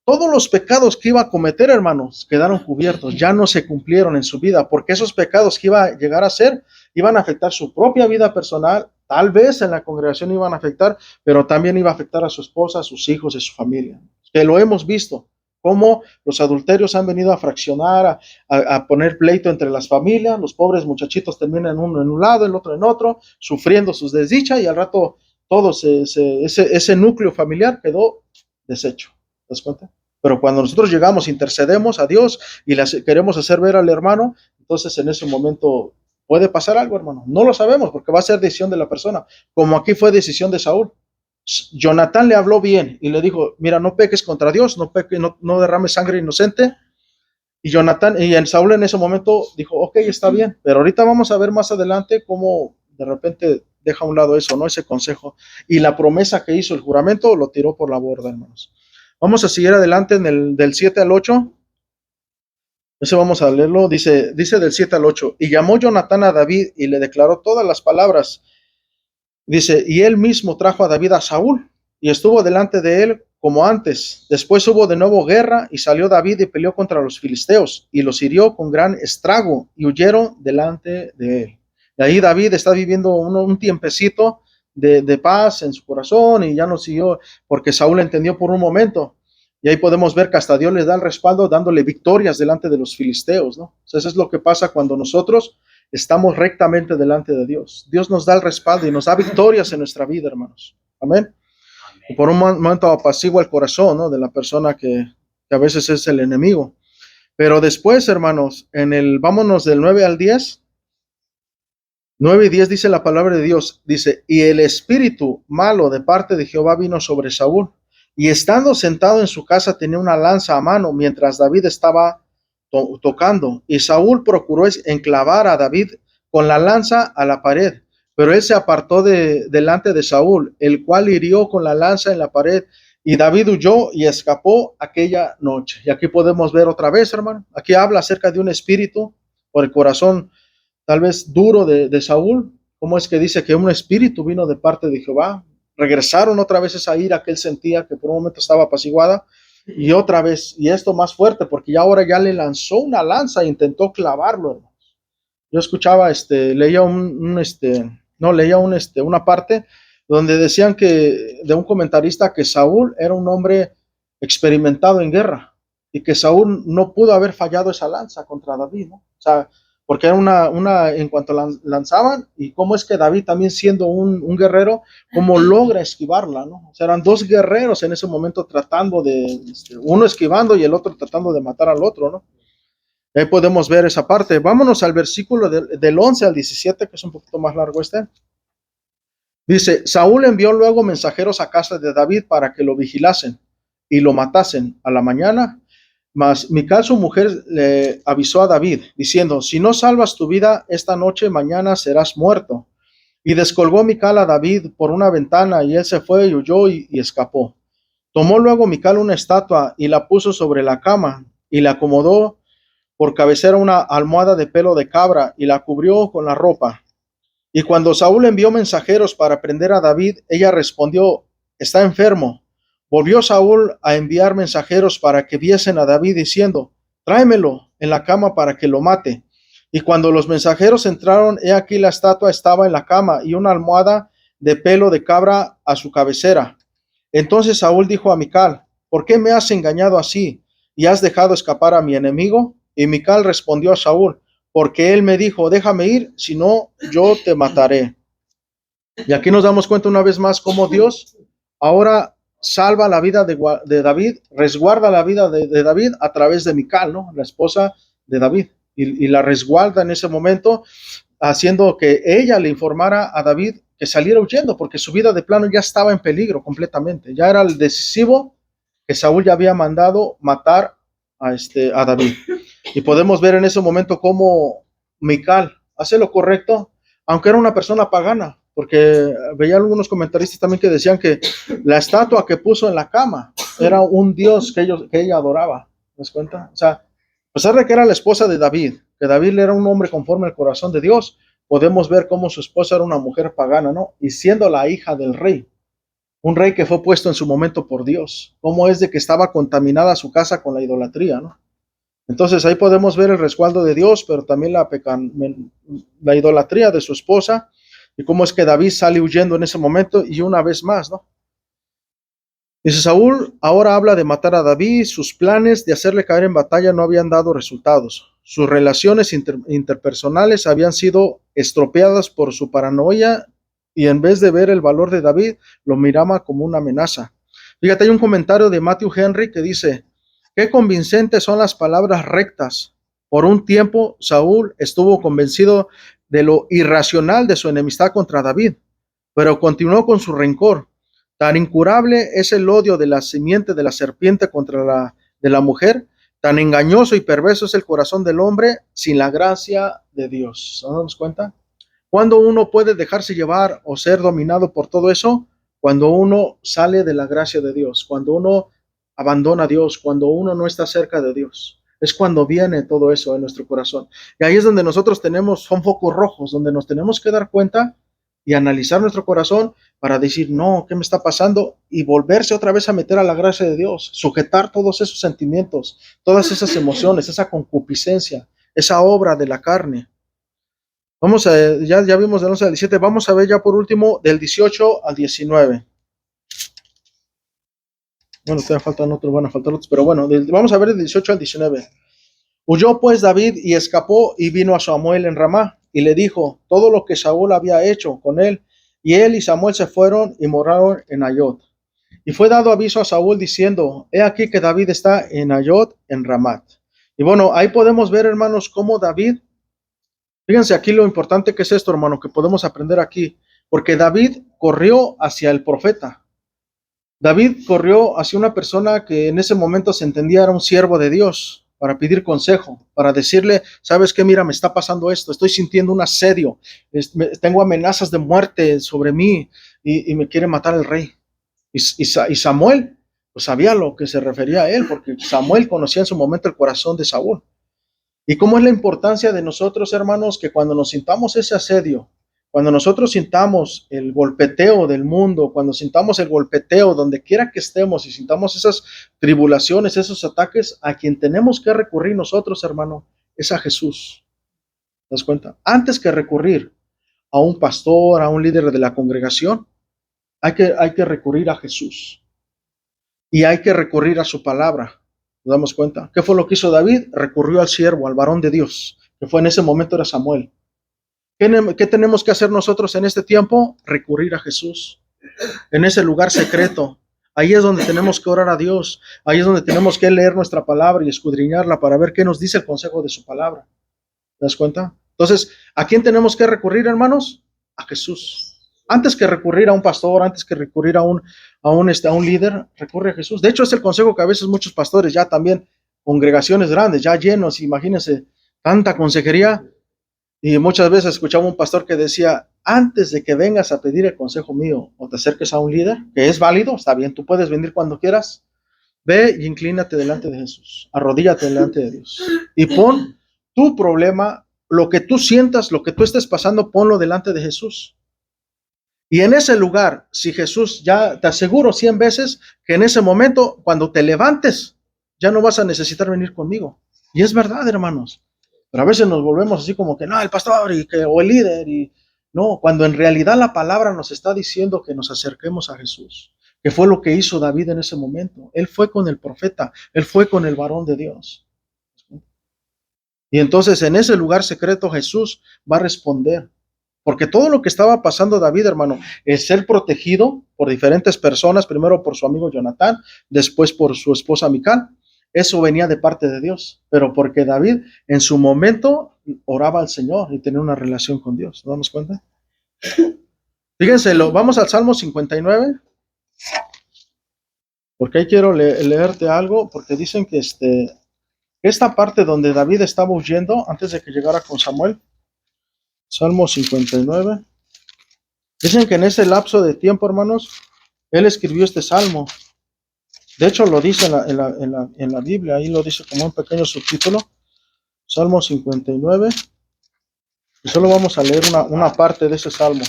Todos los pecados que iba a cometer, hermanos, quedaron cubiertos, ya no se cumplieron en su vida, porque esos pecados que iba a llegar a hacer iban a afectar su propia vida personal, tal vez en la congregación iban a afectar, pero también iba a afectar a su esposa, a sus hijos y a su familia. Que lo hemos visto, cómo los adulterios han venido a fraccionar, a poner pleito entre las familias, los pobres muchachitos terminan uno en un lado, el otro en otro, sufriendo sus desdichas y al rato todo ese núcleo familiar quedó deshecho. ¿Te das cuenta? Pero cuando nosotros llegamos, intercedemos a Dios y queremos hacer ver al hermano, entonces en ese momento puede pasar algo, hermano. No lo sabemos porque va a ser decisión de la persona, como aquí fue decisión de Saúl. Jonatán le habló bien y le dijo, mira, no peques contra Dios, no derrames sangre inocente. Y Saúl en ese momento dijo, ok, está bien, pero ahorita vamos a ver más adelante cómo de repente deja a un lado eso, ¿no? Ese consejo. Y la promesa que hizo, el juramento, lo tiró por la borda, hermanos. Vamos a seguir adelante del 7 al 8. Ese vamos a leerlo. Dice del 7 al 8. Y llamó Jonatán a David y le declaró todas las palabras. Dice, y él mismo trajo a David a Saúl y estuvo delante de él como antes. Después hubo de nuevo guerra y salió David y peleó contra los filisteos y los hirió con gran estrago y huyeron delante de él. Y ahí David está viviendo un tiempecito de paz en su corazón y ya no siguió porque Saúl entendió por un momento. Y ahí podemos ver que hasta Dios le da el respaldo dándole victorias delante de los filisteos, ¿no? O sea, eso es lo que pasa cuando nosotros estamos rectamente delante de Dios. Dios nos da el respaldo y nos da victorias en nuestra vida, hermanos. Amén. Y por un momento apacigua el corazón, ¿no? De la persona que a veces es el enemigo. Pero después, hermanos, vámonos del 9 al 10. 9 y 10 dice la palabra de Dios. Dice, y el espíritu malo de parte de Jehová vino sobre Saúl. Y estando sentado en su casa tenía una lanza a mano mientras David estaba tocando. Y Saúl procuró enclavar a David con la lanza a la pared. Pero él se apartó delante de Saúl, el cual hirió con la lanza en la pared. Y David huyó y escapó aquella noche. Y aquí podemos ver otra vez, hermano. Aquí habla acerca de un espíritu por el corazón tal vez duro de Saúl. ¿Cómo es que dice que un espíritu vino de parte de Jehová? Regresaron otra vez esa ira que él sentía, que por un momento estaba apaciguada, y otra vez, y esto más fuerte, porque ya ahora ya le lanzó una lanza e intentó clavarlo, hermanos. Yo escuchaba, leía una parte donde decían que, de un comentarista, que Saúl era un hombre experimentado en guerra, y que Saúl no pudo haber fallado esa lanza contra David, ¿no? O sea, porque era en cuanto lanzaban, y cómo es que David también siendo un guerrero, cómo logra esquivarla, ¿no? O sea, eran dos guerreros en ese momento tratando uno esquivando y el otro tratando de matar al otro, ¿no? Ahí podemos ver esa parte. Vámonos al versículo del 11 al 17, que es un poquito más largo este. Dice, Saúl envió luego mensajeros a casa de David para que lo vigilasen y lo matasen a la mañana. Mas Mical, su mujer, le avisó a David, diciendo, si no salvas tu vida esta noche, mañana serás muerto. Y descolgó Mical a David por una ventana, y él se fue y huyó y escapó. Tomó luego Mical una estatua y la puso sobre la cama, y le acomodó por cabecera una almohada de pelo de cabra, y la cubrió con la ropa. Y cuando Saúl envió mensajeros para prender a David, ella respondió, está enfermo. Volvió Saúl a enviar mensajeros para que viesen a David diciendo, tráemelo en la cama para que lo mate. Y cuando los mensajeros entraron, he aquí la estatua estaba en la cama y una almohada de pelo de cabra a su cabecera. Entonces Saúl dijo a Mical, ¿por qué me has engañado así y has dejado escapar a mi enemigo? Y Mical respondió a Saúl, porque él me dijo, déjame ir, si no, yo te mataré. Y aquí nos damos cuenta una vez más cómo Dios ahora salva la vida de David, resguarda la vida de David a través de Mical, ¿no? La esposa de David, y la resguarda en ese momento, haciendo que ella le informara a David que saliera huyendo, porque su vida de plano ya estaba en peligro completamente. Ya era el decisivo que Saúl ya había mandado matar a David. Y podemos ver en ese momento cómo Mical hace lo correcto, aunque era una persona pagana, porque veía algunos comentaristas también que decían que la estatua que puso en la cama era un dios que ella adoraba. ¿Te das cuenta? O sea, a pesar de que era la esposa de David, que David era un hombre conforme al corazón de Dios, podemos ver cómo su esposa era una mujer pagana, ¿no? Y siendo la hija del rey, un rey que fue puesto en su momento por Dios, cómo es de que estaba contaminada su casa con la idolatría, ¿no? Entonces ahí podemos ver el resguardo de Dios, pero también la idolatría de su esposa, y cómo es que David sale huyendo en ese momento, y una vez más, ¿no? Dice Saúl, ahora habla de matar a David, sus planes de hacerle caer en batalla no habían dado resultados. Sus relaciones interpersonales habían sido estropeadas por su paranoia, y en vez de ver el valor de David, lo miraba como una amenaza. Fíjate, hay un comentario de Matthew Henry que dice, qué convincentes son las palabras rectas. Por un tiempo, Saúl estuvo convencido de lo irracional de su enemistad contra David, pero continuó con su rencor. Tan incurable es el odio de la simiente de la serpiente contra de la mujer, tan engañoso y perverso es el corazón del hombre sin la gracia de Dios. ¿Nos damos cuenta? ¿Cuándo uno puede dejarse llevar o ser dominado por todo eso? Cuando uno sale de la gracia de Dios, cuando uno abandona a Dios, cuando uno no está cerca de Dios. Es cuando viene todo eso en nuestro corazón. Y ahí es donde nosotros son focos rojos, donde nos tenemos que dar cuenta y analizar nuestro corazón para decir, no, ¿qué me está pasando? Y volverse otra vez a meter a la gracia de Dios, sujetar todos esos sentimientos, todas esas emociones, esa concupiscencia, esa obra de la carne. Vamos a, ya vimos del 11 al 17, vamos a ver ya por último del 18 al 19. Bueno, todavía faltan otros, van a faltar otros, pero bueno, vamos a ver del 18 al 19. Huyó pues David y escapó y vino a Samuel en Ramá y le dijo todo lo que Saúl había hecho con él. Y él y Samuel se fueron y moraron en Nayot. Y fue dado aviso a Saúl diciendo, he aquí que David está en Nayot, en Ramat. Y bueno, ahí podemos ver, hermanos, cómo David, fíjense aquí lo importante que es esto, hermano, que podemos aprender aquí, porque David corrió hacia el profeta. David corrió hacia una persona que en ese momento se entendía era un siervo de Dios, para pedir consejo, para decirle, ¿sabes qué? Mira, me está pasando esto, estoy sintiendo un asedio, tengo amenazas de muerte sobre mí y me quiere matar el rey. Y Samuel, pues sabía a lo que se refería a él, porque Samuel conocía en su momento el corazón de Saúl. ¿Y cómo es la importancia de nosotros, hermanos, que cuando nos sintamos ese asedio, cuando nosotros sintamos el golpeteo del mundo, cuando sintamos el golpeteo donde quiera que estemos y sintamos esas tribulaciones, esos ataques, a quien tenemos que recurrir nosotros, hermano, es a Jesús? ¿Te das cuenta? Antes que recurrir a un pastor, a un líder de la congregación, hay que recurrir a Jesús. Y hay que recurrir a su palabra. ¿Nos damos cuenta? ¿Qué fue lo que hizo David? Recurrió al siervo, al varón de Dios, que fue en ese momento era Samuel. ¿Qué tenemos que hacer nosotros en este tiempo? Recurrir a Jesús. En ese lugar secreto, Ahí es donde tenemos que orar a Dios. Ahí es donde tenemos que leer nuestra palabra y escudriñarla para ver qué nos dice el consejo de su palabra. ¿Te das cuenta? Entonces, ¿a quién tenemos que recurrir, hermanos? A Jesús. Antes que recurrir a un pastor, antes que recurrir a un líder, recurre a Jesús. De hecho, es el consejo que a veces muchos pastores, ya también congregaciones grandes, ya llenos, imagínense, tanta consejería. Y muchas veces escuchaba un pastor que decía, antes de que vengas a pedir el consejo mío o te acerques a un líder, que es válido, está bien, tú puedes venir cuando quieras, ve y inclínate delante de Jesús, arrodíllate delante de Dios y pon tu problema, lo que tú sientas, lo que tú estés pasando, ponlo delante de Jesús. Y en ese lugar, si Jesús, ya te aseguro 100 veces que en ese momento, cuando te levantes, ya no vas a necesitar venir conmigo. Y es verdad, hermanos. Pero a veces nos volvemos así como que, no, el pastor o el líder. Y no, cuando en realidad la palabra nos está diciendo que nos acerquemos a Jesús, que fue lo que hizo David en ese momento. Él fue con el profeta, él fue con el varón de Dios. Y entonces en ese lugar secreto Jesús va a responder. Porque todo lo que estaba pasando David, hermano, es ser protegido por diferentes personas, primero por su amigo Jonatán, después por su esposa Mical. Eso venía de parte de Dios, pero porque David en su momento oraba al Señor y tenía una relación con Dios. ¿Nos damos cuenta? Fíjense, vamos al Salmo 59, porque ahí quiero leerte algo, porque dicen que esta parte donde David estaba huyendo antes de que llegara con Samuel, Salmo 59. Dicen que en ese lapso de tiempo, hermanos, él escribió este salmo. De hecho, lo dice en la Biblia, ahí lo dice como un pequeño subtítulo, Salmo 59. Y solo vamos a leer una parte de ese salmo.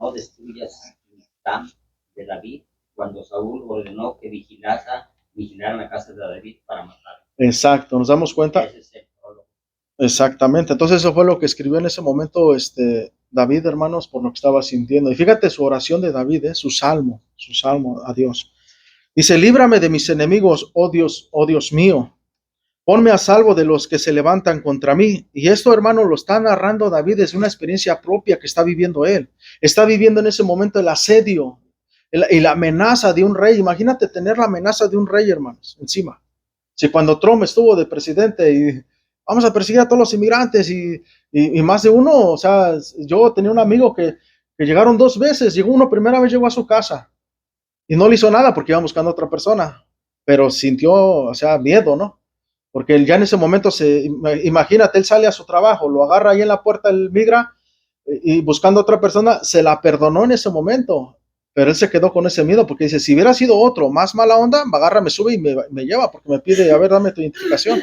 No destruyas el camp de David cuando Saúl ordenó que vigilaran la casa de David para matarlo. Exacto, ¿nos damos cuenta? Ese es el prólogo. Exactamente, entonces eso fue lo que escribió en ese momento David, hermanos, por lo que estaba sintiendo. Y fíjate su oración de David, su salmo a Dios. Dice, líbrame de mis enemigos, oh Dios mío, ponme a salvo de los que se levantan contra mí. Y esto, hermano, lo está narrando David desde una experiencia propia que está viviendo él. Está viviendo en ese momento el asedio y la amenaza de un rey. Imagínate tener la amenaza de un rey, hermanos, encima. Si cuando Trump estuvo de presidente y vamos a perseguir a todos los inmigrantes y más de uno, o sea, yo tenía un amigo que llegaron 2 veces, llegó uno, primera vez llegó a su casa y no le hizo nada porque iba buscando a otra persona, pero sintió, o sea, miedo, ¿no? Porque él ya en ese momento, imagínate, él sale a su trabajo, lo agarra ahí en la puerta, él migra y buscando a otra persona, se la perdonó en ese momento, pero él se quedó con ese miedo porque dice, si hubiera sido otro más mala onda, me agarra, me sube y me lleva porque me pide, a ver, dame tu identificación.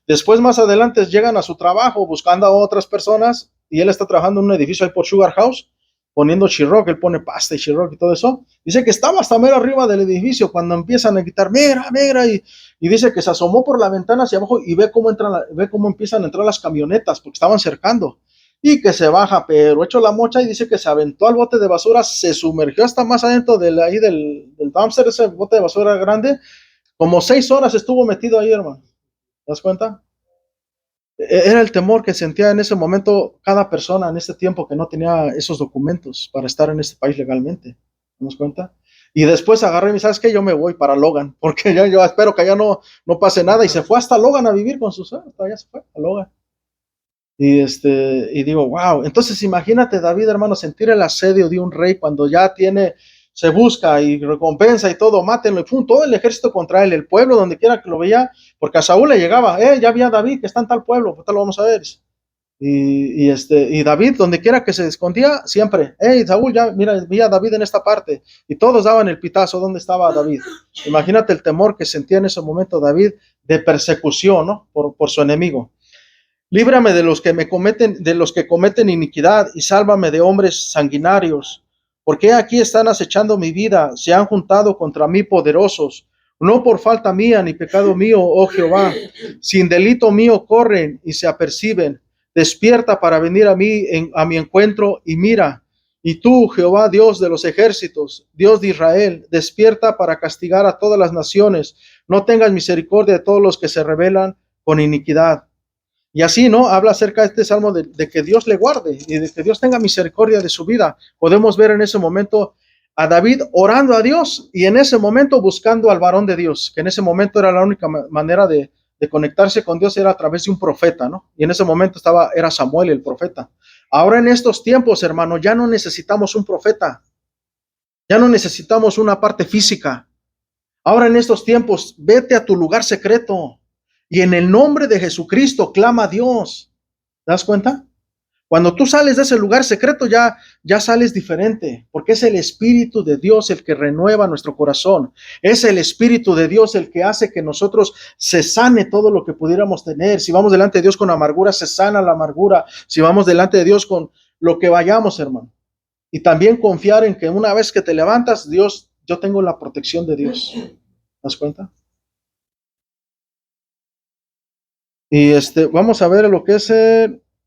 Después, más adelante, llegan a su trabajo buscando a otras personas y él está trabajando en un edificio ahí por Sugar House, poniendo chirroc, él pone pasta y chirroc y todo eso. Dice que estaba hasta mero arriba del edificio cuando empiezan a gritar, mira, y dice que se asomó por la ventana hacia abajo y ve cómo empiezan a entrar las camionetas porque estaban cercando. Y que se baja, pero hecho la mocha y dice que se aventó al bote de basura, se sumergió hasta más adentro del dumpster, ese bote de basura grande, como 6 horas estuvo metido ahí, hermano. ¿Te das cuenta? Era el temor que sentía en ese momento cada persona en este tiempo que no tenía esos documentos para estar en este país legalmente. ¿Te das cuenta? Y después agarré y me, ¿sabes qué? Yo me voy para Logan, porque yo espero que allá no pase nada. Y se fue hasta Logan a vivir con sus hijos, allá se fue a Logan. Y digo, wow. Entonces imagínate, David, hermano, sentir el asedio de un rey cuando ya se busca y recompensa y todo, mátenlo, y pum, todo el ejército contra él, el pueblo, donde quiera que lo veía, porque a Saúl le llegaba, ya vi a David que está en tal pueblo, pues tal lo vamos a ver. Y David, donde quiera que se escondía, siempre, Saúl, ya, mira, vi a David en esta parte, y todos daban el pitazo, ¿dónde estaba David? Imagínate el temor que sentía en ese momento David de persecución, ¿no? Por su enemigo. Líbrame de los que cometen iniquidad y sálvame de hombres sanguinarios. Porque aquí están acechando mi vida, se han juntado contra mí poderosos. No por falta mía ni pecado mío, oh Jehová. Sin delito mío corren y se aperciben. Despierta para venir a mí, a mi encuentro y mira. Y tú, Jehová, Dios de los ejércitos, Dios de Israel, despierta para castigar a todas las naciones. No tengas misericordia de todos los que se rebelan con iniquidad. Y así, ¿no? Habla acerca de este salmo de que Dios le guarde y de que Dios tenga misericordia de su vida. Podemos ver en ese momento a David orando a Dios y en ese momento buscando al varón de Dios, que en ese momento era la única manera de conectarse con Dios, era a través de un profeta, ¿no? Y en ese momento era Samuel el profeta. Ahora en estos tiempos, hermano, ya no necesitamos un profeta, ya no necesitamos una parte física. Ahora en estos tiempos, vete a tu lugar secreto y en el nombre de Jesucristo clama a Dios. ¿Te das cuenta? Cuando tú sales de ese lugar secreto ya sales diferente, porque es el Espíritu de Dios el que renueva nuestro corazón. Es el Espíritu de Dios el que hace que nosotros se sane todo lo que pudiéramos tener. Si vamos delante de Dios con amargura, se sana la amargura. Si vamos delante de Dios con lo que vayamos, hermano. Y también confiar en que una vez que te levantas, Dios, yo tengo la protección de Dios. ¿Te das cuenta? Y vamos a ver lo que es...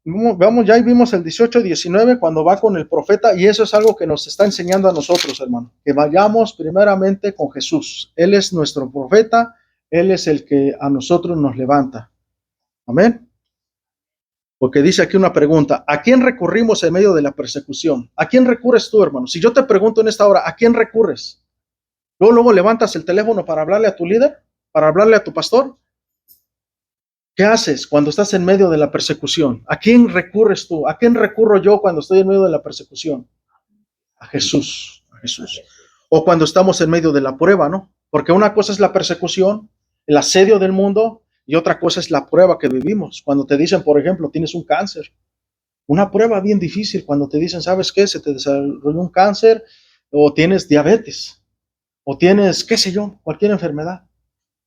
Vamos, ya vimos el 18 y 19 cuando va con el profeta, y eso es algo que nos está enseñando a nosotros, hermano, que vayamos primeramente con Jesús. Él es nuestro profeta, Él es el que a nosotros nos levanta. Amén. Porque dice aquí una pregunta: ¿a quién recurrimos en medio de la persecución? ¿A quién recurres tú, hermano? Si yo te pregunto en esta hora, ¿a quién recurres? Luego levantas el teléfono para hablarle a tu líder, para hablarle a tu pastor. ¿Qué haces cuando estás en medio de la persecución? ¿A quién recurres tú? ¿A quién recurro yo cuando estoy en medio de la persecución? A Jesús, a Jesús. O cuando estamos en medio de la prueba, ¿no? Porque una cosa es la persecución, el asedio del mundo, y otra cosa es la prueba que vivimos. Cuando te dicen, por ejemplo, tienes un cáncer, una prueba bien difícil cuando te dicen, ¿sabes qué? Se te desarrolló un cáncer, o tienes diabetes, o tienes, qué sé yo, cualquier enfermedad.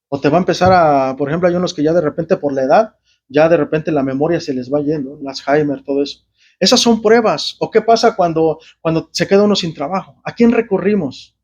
O te va a empezar por ejemplo, hay unos que ya de repente por la edad, ya de repente la memoria se les va yendo, el Alzheimer, todo eso. Esas son pruebas. ¿O qué pasa cuando se queda uno sin trabajo? ¿A quién recurrimos?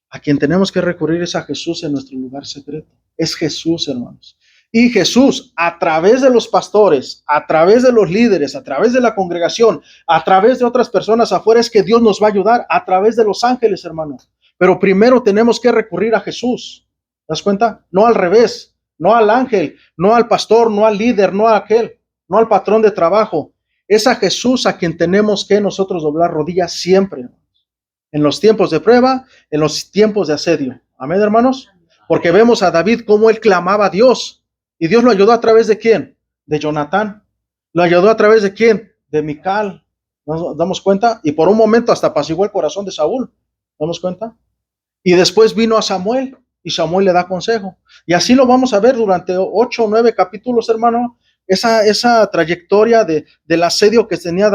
A quien tenemos que recurrir es a Jesús en nuestro lugar secreto. Es Jesús, hermanos. Y Jesús, a través de los pastores, a través de los líderes, a través de la congregación, a través de otras personas afuera, es que Dios nos va a ayudar, a través de los ángeles, hermanos. Pero primero tenemos que recurrir a Jesús. ¿Te das cuenta? No al revés, no al ángel, no al pastor, no al líder, no a aquel, no al patrón de trabajo. Es a Jesús a quien tenemos que nosotros doblar rodillas siempre, en los tiempos de prueba, en los tiempos de asedio. Amén, hermanos. Porque vemos a David cómo él clamaba a Dios, y Dios lo ayudó a través de ¿quién? De Jonatán. Lo ayudó a través de ¿quién? De Mical. ¿Nos damos cuenta? Y por un momento hasta apaciguó el corazón de Saúl. ¿Nos damos cuenta? Y después vino a Samuel, y Samuel le da consejo. Y así lo vamos a ver durante 8 o 9 capítulos, hermano. Esa trayectoria del asedio que tenía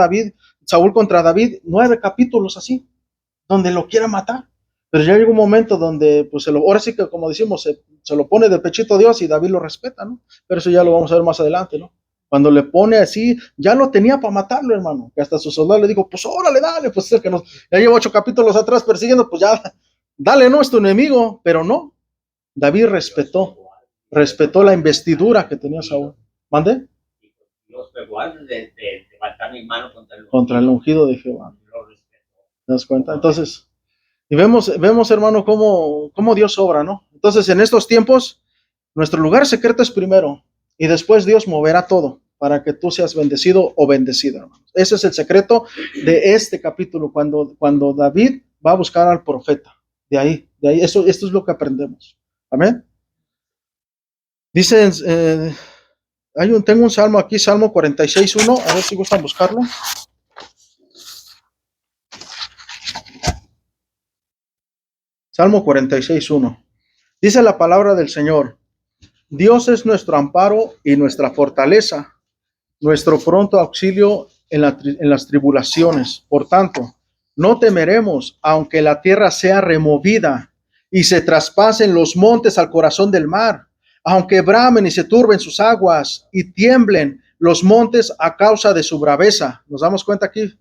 Saúl contra David, 9 capítulos así, donde lo quiere matar. Pero ya llega un momento donde, pues, ahora sí que, como decimos, se lo pone de pechito a Dios y David lo respeta, ¿no? Pero eso ya lo vamos a ver más adelante, ¿no? Cuando le pone así, ya lo tenía para matarlo, hermano. Que hasta su soldado le dijo, pues órale, dale, pues es que ya lleva 8 capítulos atrás persiguiendo, pues ya, dale, no, es tu enemigo. Pero no, David respetó la investidura que tenía Saúl. ¿Mande? Los preguantes de levantar mi mano contra el ungido de Jehová. ¿Te das cuenta? Entonces, y vemos, hermano, cómo Dios obra, ¿no? Entonces, en estos tiempos, nuestro lugar secreto es primero, y después Dios moverá todo para que tú seas bendecido o bendecida, hermano. Ese es el secreto de este capítulo, cuando David va a buscar al profeta. De ahí, esto es lo que aprendemos. Amén. Dice, tengo un salmo aquí, Salmo 46:1, a ver si gustan buscarlo. Salmo 46:1. Dice la palabra del Señor: Dios es nuestro amparo y nuestra fortaleza, nuestro pronto auxilio en las tribulaciones. Por tanto, no temeremos, aunque la tierra sea removida y se traspasen los montes al corazón del mar, aunque bramen y se turben sus aguas y tiemblen los montes a causa de su braveza. ¿Nos damos cuenta aquí?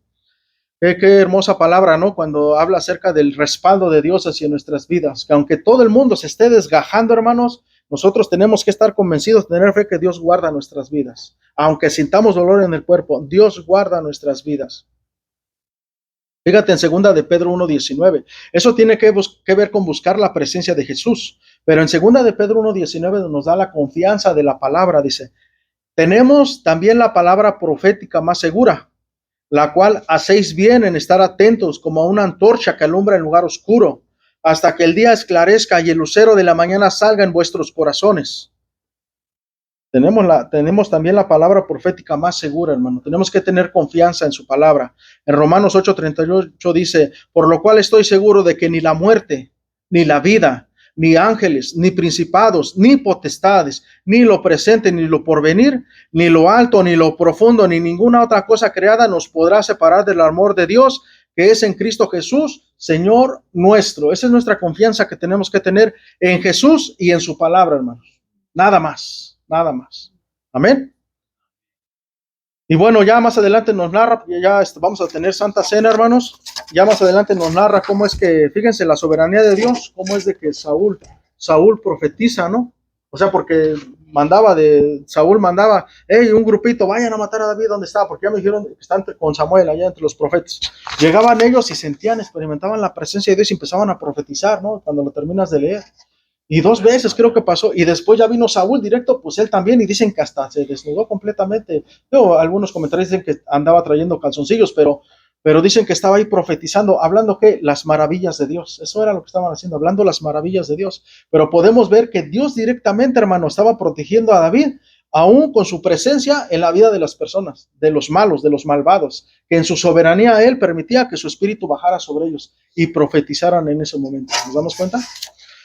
Qué hermosa palabra, ¿no? Cuando habla acerca del respaldo de Dios hacia nuestras vidas, que aunque todo el mundo se esté desgajando, hermanos, nosotros tenemos que estar convencidos, tener fe que Dios guarda nuestras vidas. Aunque sintamos dolor en el cuerpo, Dios guarda nuestras vidas. Fíjate en 2 de Pedro 1:19. Eso tiene que ver con buscar la presencia de Jesús. Pero en 2 de Pedro 1:19 nos da la confianza de la palabra. Dice, tenemos también la palabra profética más segura, la cual hacéis bien en estar atentos como a una antorcha que alumbra en lugar oscuro, hasta que el día esclarezca y el lucero de la mañana salga en vuestros corazones. Tenemos también la palabra profética más segura, hermano. Tenemos que tener confianza en su palabra. En Romanos 8:38 dice, por lo cual estoy seguro de que ni la muerte, ni la vida, ni ángeles, ni principados, ni potestades, ni lo presente, ni lo porvenir, ni lo alto, ni lo profundo, ni ninguna otra cosa creada nos podrá separar del amor de Dios que es en Cristo Jesús, Señor nuestro. Esa es nuestra confianza que tenemos que tener en Jesús y en su palabra, hermanos. Nada más, nada más. Amén. Y bueno, ya más adelante nos narra, ya vamos a tener Santa Cena, hermanos. Ya más adelante nos narra cómo es que, fíjense, la soberanía de Dios, cómo es de que Saúl profetiza, ¿no? O sea, porque Saúl mandaba, hey, un grupito, vayan a matar a David donde está, porque ya me dijeron que están con Samuel allá entre los profetas. Llegaban ellos y sentían, experimentaban la presencia de Dios y empezaban a profetizar, ¿no? Cuando lo terminas de leer. Y 2 veces creo que pasó, y después ya vino Saúl directo, pues él también, y dicen que hasta se desnudó completamente. Algunos comentarios dicen que andaba trayendo calzoncillos, pero dicen que estaba ahí profetizando, hablando que las maravillas de Dios, eso era lo que estaban haciendo, hablando las maravillas de Dios. Pero podemos ver que Dios directamente, hermano, estaba protegiendo a David, aún con su presencia en la vida de las personas, de los malos, de los malvados, que en su soberanía él permitía que su espíritu bajara sobre ellos y profetizaran en ese momento. ¿Nos damos cuenta?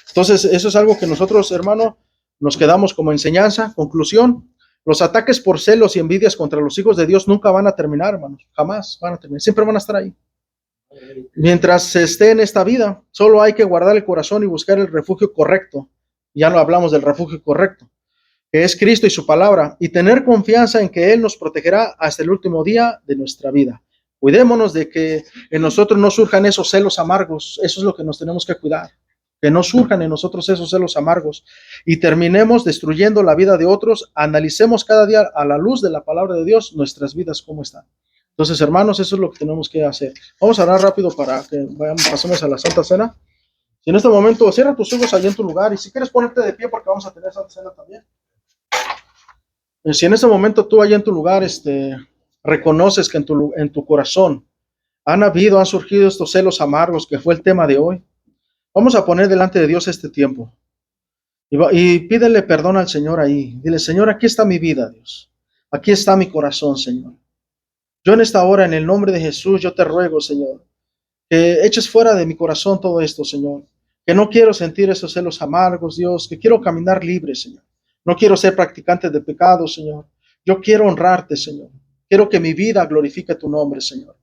Entonces, eso es algo que nosotros, hermano, nos quedamos como enseñanza. Conclusión, los ataques por celos y envidias contra los hijos de Dios nunca van a terminar, hermanos. Jamás van a terminar. Siempre van a estar ahí. Mientras se esté en esta vida, solo hay que guardar el corazón y buscar el refugio correcto. Ya no hablamos del refugio correcto, que es Cristo y su palabra, y tener confianza en que Él nos protegerá hasta el último día de nuestra vida. Cuidémonos de que en nosotros no surjan esos celos amargos. Eso es lo que nos tenemos que cuidar. Que no surjan en nosotros esos celos amargos y terminemos destruyendo la vida de otros. Analicemos cada día a la luz de la palabra de Dios nuestras vidas cómo están. Entonces, hermanos, eso es lo que tenemos que hacer. Vamos a orar rápido para que pasemos a la Santa Cena. Si en este momento cierra tus ojos allí en tu lugar, y si quieres ponerte de pie porque vamos a tener Santa Cena también. Si en este momento tú allí en tu lugar reconoces que en tu corazón han surgido estos celos amargos, que fue el tema de hoy, vamos a poner delante de Dios este tiempo y pídele perdón al Señor ahí. Dile, Señor, aquí está mi vida, Dios. Aquí está mi corazón, Señor. Yo en esta hora, en el nombre de Jesús, yo te ruego, Señor, que eches fuera de mi corazón todo esto, Señor. Que no quiero sentir esos celos amargos, Dios, que quiero caminar libre, Señor. No quiero ser practicante de pecado, Señor. Yo quiero honrarte, Señor. Quiero que mi vida glorifique tu nombre, Señor.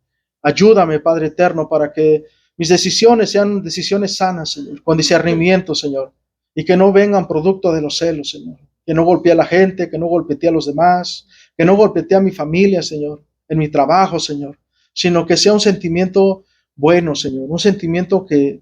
Ayúdame, Padre eterno, para que mis decisiones sean decisiones sanas, Señor, con discernimiento, Señor, y que no vengan producto de los celos, Señor. Que no golpee a la gente, que no golpee a los demás, que no golpee a mi familia, Señor, en mi trabajo, Señor, sino que sea un sentimiento bueno, Señor, un sentimiento que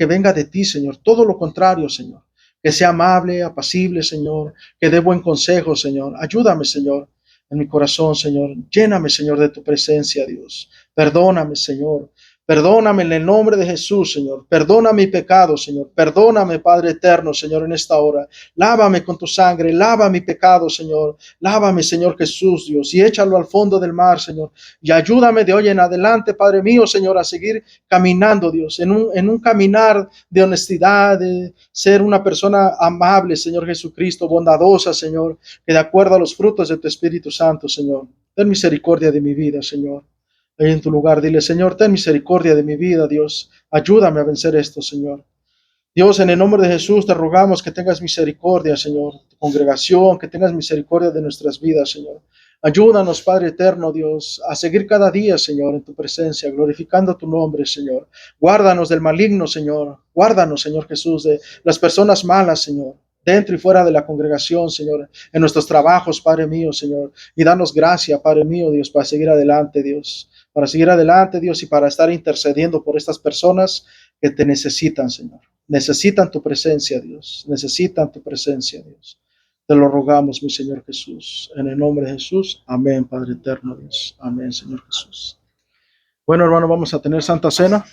venga de ti, Señor. Todo lo contrario, Señor. Que sea amable, apacible, Señor, que dé buen consejo, Señor. Ayúdame, Señor, en mi corazón, Señor. Lléname, Señor, de tu presencia, Dios. Perdóname, Señor. Perdóname en el nombre de Jesús, Señor. Perdona mi pecado, Señor. Perdóname, Padre eterno, Señor, en esta hora. Lávame con tu sangre. Lava mi pecado, Señor. Lávame, Señor Jesús, Dios, y échalo al fondo del mar, Señor. Y ayúdame de hoy en adelante, Padre mío, Señor, a seguir caminando, Dios, en un caminar de honestidad, de ser una persona amable, Señor Jesucristo, bondadosa, Señor, que de acuerdo a los frutos de tu Espíritu Santo, Señor. Ten misericordia de mi vida, Señor. Ahí en tu lugar, dile, Señor, ten misericordia de mi vida, Dios. Ayúdame a vencer esto, Señor. Dios, en el nombre de Jesús, te rogamos que tengas misericordia, Señor, de tu congregación, que tengas misericordia de nuestras vidas, Señor. Ayúdanos, Padre eterno, Dios, a seguir cada día, Señor, en tu presencia, glorificando tu nombre, Señor. Guárdanos del maligno, Señor. Guárdanos, Señor Jesús, de las personas malas, Señor, dentro y fuera de la congregación, Señor, en nuestros trabajos, Padre mío, Señor. Y danos gracia, Padre mío, Dios, para seguir adelante, Dios. Para seguir adelante, Dios, y para estar intercediendo por estas personas que te necesitan, Señor. Necesitan tu presencia, Dios. Necesitan tu presencia, Dios. Te lo rogamos, mi Señor Jesús. En el nombre de Jesús. Amén, Padre eterno, Dios. Amén, Señor Jesús. Bueno, hermano, vamos a tener Santa Cena.